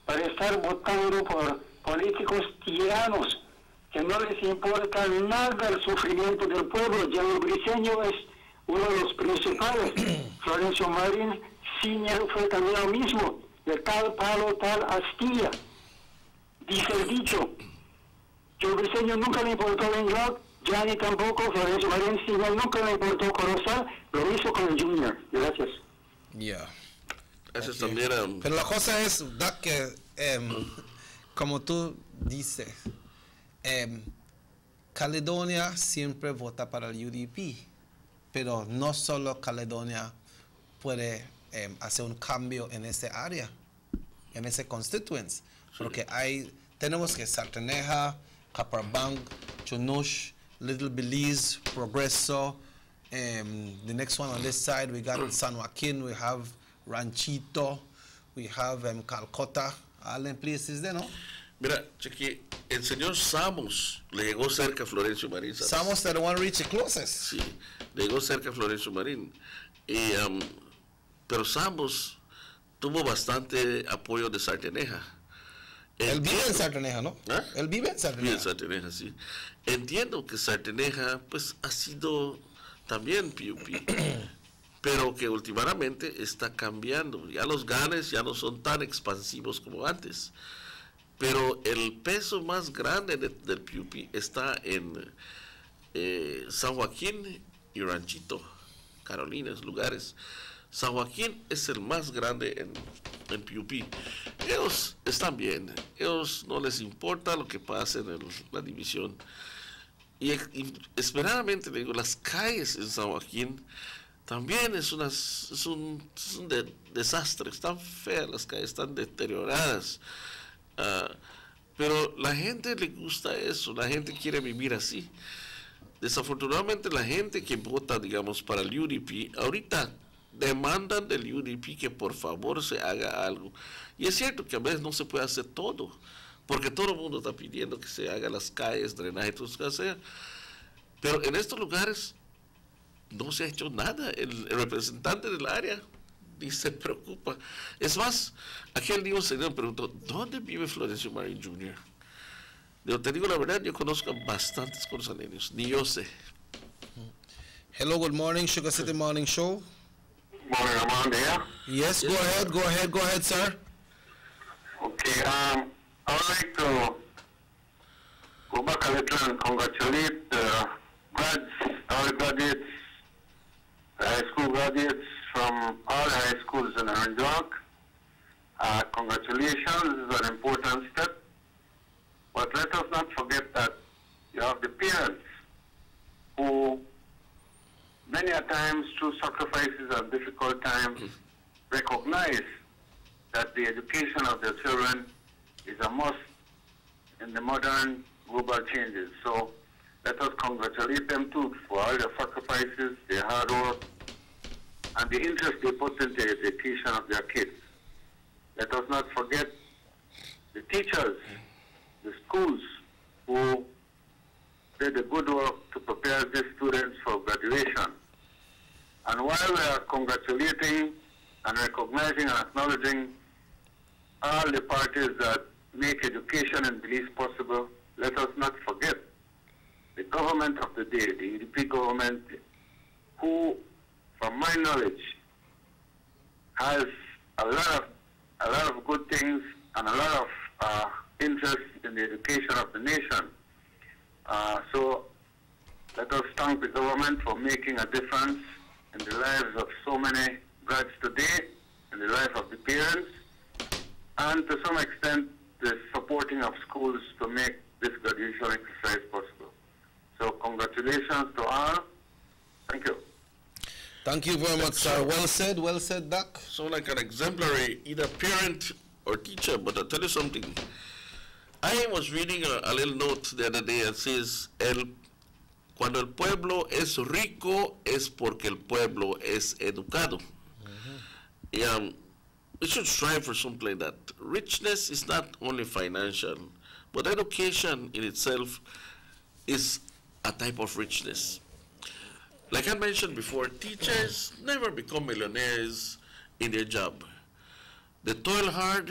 para estar votando por políticos tiranos que no les importa nada el sufrimiento del pueblo. Llano Briceño es uno de los principales. Florencio Marín Sr. fue también lo mismo, de tal palo, tal astilla. Dice el dicho, Joe Briceño nunca le importó Orange Walk, Gianni tampoco, Florencio Marín Sr. nunca le importó Corozal, lo hizo con el Junior. Gracias. Eso también era... Pero la cosa es, Doc, que como tú dices, Caledonia siempre vota para el UDP, pero no solo Caledonia puede hacer un cambio en ese área, en ese constituency, porque tenemos que Sarteneja, Caparbanc, Chunush, Little Belize, Progreso, the next one on this side we got San Joaquin, we have Ranchito, we have Calcutta, all them places there, no? Mira, Chiqui, el señor Samos le llegó cerca a Florencio Marín. ¿Sabes? Samos that the one reached the closest. Sí, le llegó cerca a Florencio Marín. Y, pero Samos tuvo bastante apoyo de Sarteneja. Él vive en Sarteneja, ¿no? ¿Ah? Él vive en Sarteneja. Vive en Sarteneja, sí. Entiendo que Sarteneja, pues, ha sido también PUP, pero que últimamente está cambiando. Ya los ganes ya no son tan expansivos como antes. Pero el peso más grande del PUP está en San Joaquín y Ranchito, Carolinas, lugares. San Joaquín es el más grande en PUP. Ellos están bien, ellos no les importa lo que pase en la división. Y esperadamente, digo, las calles en San Joaquín también es un desastre, están feas las calles, están deterioradas. Pero la gente le gusta eso, la gente quiere vivir así. Desafortunadamente la gente que vota, digamos, para el UDP, ahorita demandan del UDP que por favor se haga algo. Y es cierto que a veces no se puede hacer todo, porque todo el mundo está pidiendo que se haga las calles, drenaje, todo lo que sea. Pero en estos lugares no se ha hecho nada. El representante del área ni se preocupa. Es más, aquel día un señor me preguntó, ¿dónde vive Florencio Marín Jr.? Yo te digo la verdad, yo conozco a bastantes corzaleños, ni yo sé. Hello, good morning, Sugar City Morning Show. Morning, Armando, yeah? Yes, go ahead, sir. Okay, I would like to go back a little and congratulate all graduates, high school graduates from all high schools in Orange Walk. Congratulations, this is an important step. But let us not forget that you have the parents who many a times through sacrifices and difficult times recognize that the education of their children is a must in the modern global changes. So let us congratulate them too for all their sacrifices, their hard work, and the interest they put into the education of their kids. Let us not forget the teachers, the schools who did the good work to prepare these students for graduation. And while we are congratulating and recognizing and acknowledging all the parties that make education in Belize possible, let us not forget the government of the day, the UDP government, who, from my knowledge, has a lot of good things and a lot of interest in the education of the nation. So let us thank the government for making a difference in the lives of so many grads today, in the life of the parents, and to some extent the supporting of schools to make this graduation exercise possible. So congratulations to all. Thank you. Thank you very much, sir. Well said, Doc. So like an exemplary, either parent or teacher, but I'll tell you something. I was reading a little note the other day that says, cuando el pueblo es rico es porque el pueblo es educado. We should strive for something like that. Richness is not only financial, but education in itself is a type of richness. Like I mentioned before, teachers never become millionaires in their job. They toil hard.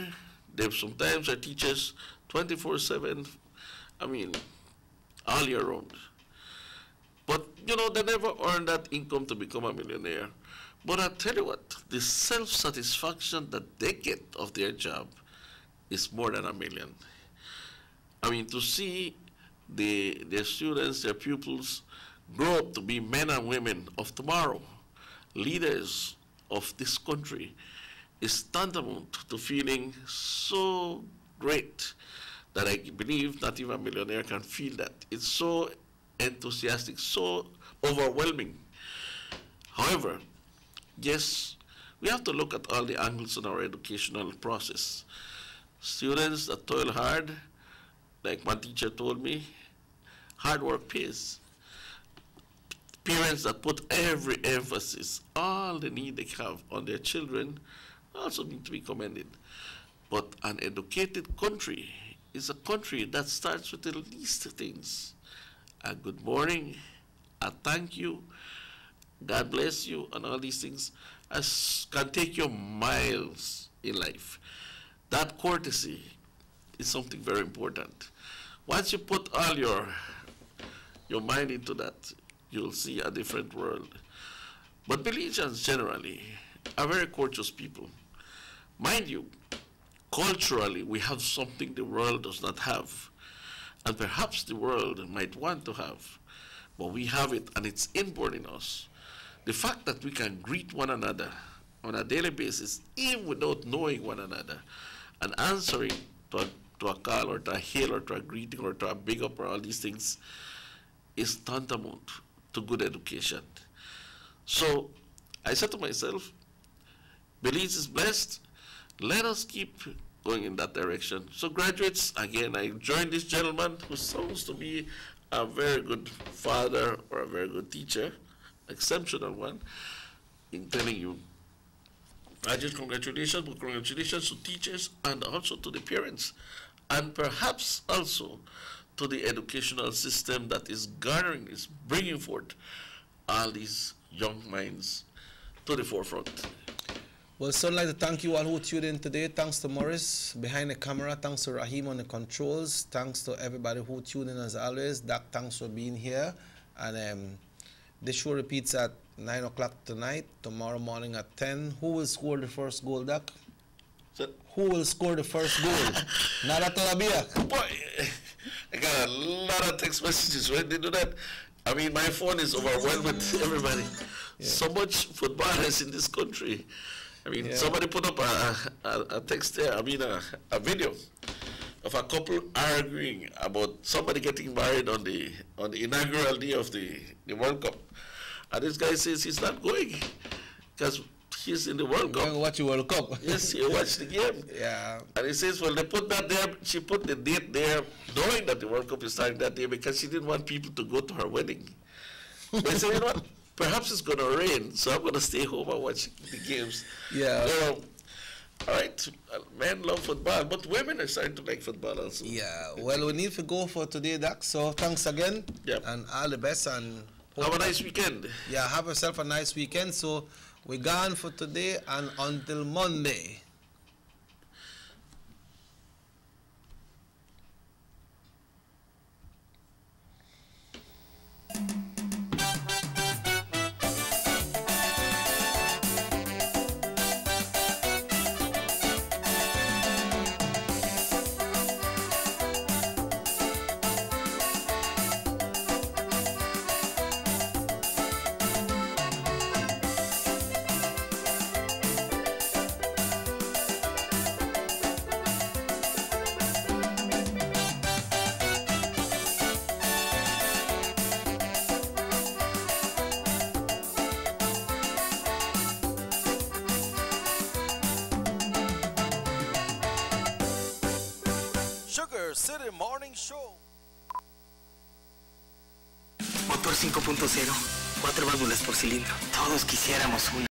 They sometimes are teachers 24/7. I mean, all year round. But, you know, they never earn that income to become a millionaire. But I tell you what, the self-satisfaction that they get of their job is more than $1 million. I mean, to see their students, their pupils, grow up to be men and women of tomorrow, leaders of this country, is tantamount to feeling so great that I believe not even a millionaire can feel that. It's so enthusiastic, so overwhelming. However, yes, we have to look at all the angles in our educational process. Students that toil hard, like my teacher told me, hard work pays. Parents that put every emphasis, all the need they have on their children, also need to be commended. But an educated country is a country that starts with the least things. A good morning, a thank you, God bless you, and all these things can take you miles in life. That courtesy is something very important. Once you put all your mind into that, you'll see a different world. But Belizeans generally are very courteous people. Mind you, culturally, we have something the world does not have, and perhaps the world might want to have, but we have it, and it's inborn in us. The fact that we can greet one another on a daily basis, even without knowing one another, and answering to a call or to a hail or to a greeting or to a big up or all these things is tantamount to good education. So I said to myself, Belize is blessed. Let us keep going in that direction. So graduates, again, I joined this gentleman who sounds to be a very good father or a very good teacher, exceptional one, in telling you, graduates, congratulations, but congratulations to teachers and also to the parents, and perhaps also to the educational system that is garnering, is bringing forth all these young minds to the forefront. Well, so I'd like to thank you all who tuned in today. Thanks to Morris behind the camera. Thanks to Rahim on the controls. Thanks to everybody who tuned in as always. Doc, thanks for being here. And this show repeats at 9 o'clock tonight, tomorrow morning at 10. Who will score the first goal, Doc? Who will score the first goal? Nada todavía. Boy, I got a lot of text messages when they do that. I mean, my phone is overwhelmed with everybody. Yeah. So much footballers in this country. I mean, somebody put up a text there, I mean, a video of a couple arguing about somebody getting married on the inaugural day of the World Cup. And this guy says he's not going because he's in the World Cup. Going to watch the World Cup. Yes, he watched the game. Yeah. And he says, well, they put that there, she put the date there knowing that the World Cup is starting that day because she didn't want people to go to her wedding. They said, you know what? Perhaps it's going to rain, so I'm going to stay home and watch the games. Yeah. All right, men love football, but women are starting to like football also. Yeah, well, we need to go for today, Doc, so thanks again. Yep. And all the best. And have a nice weekend. Yeah, have yourself a nice weekend. So we're gone for today and until Monday. Sugar City Morning Show. Motor 5.0, 4 válvulas por cilindro. Todos quisiéramos una.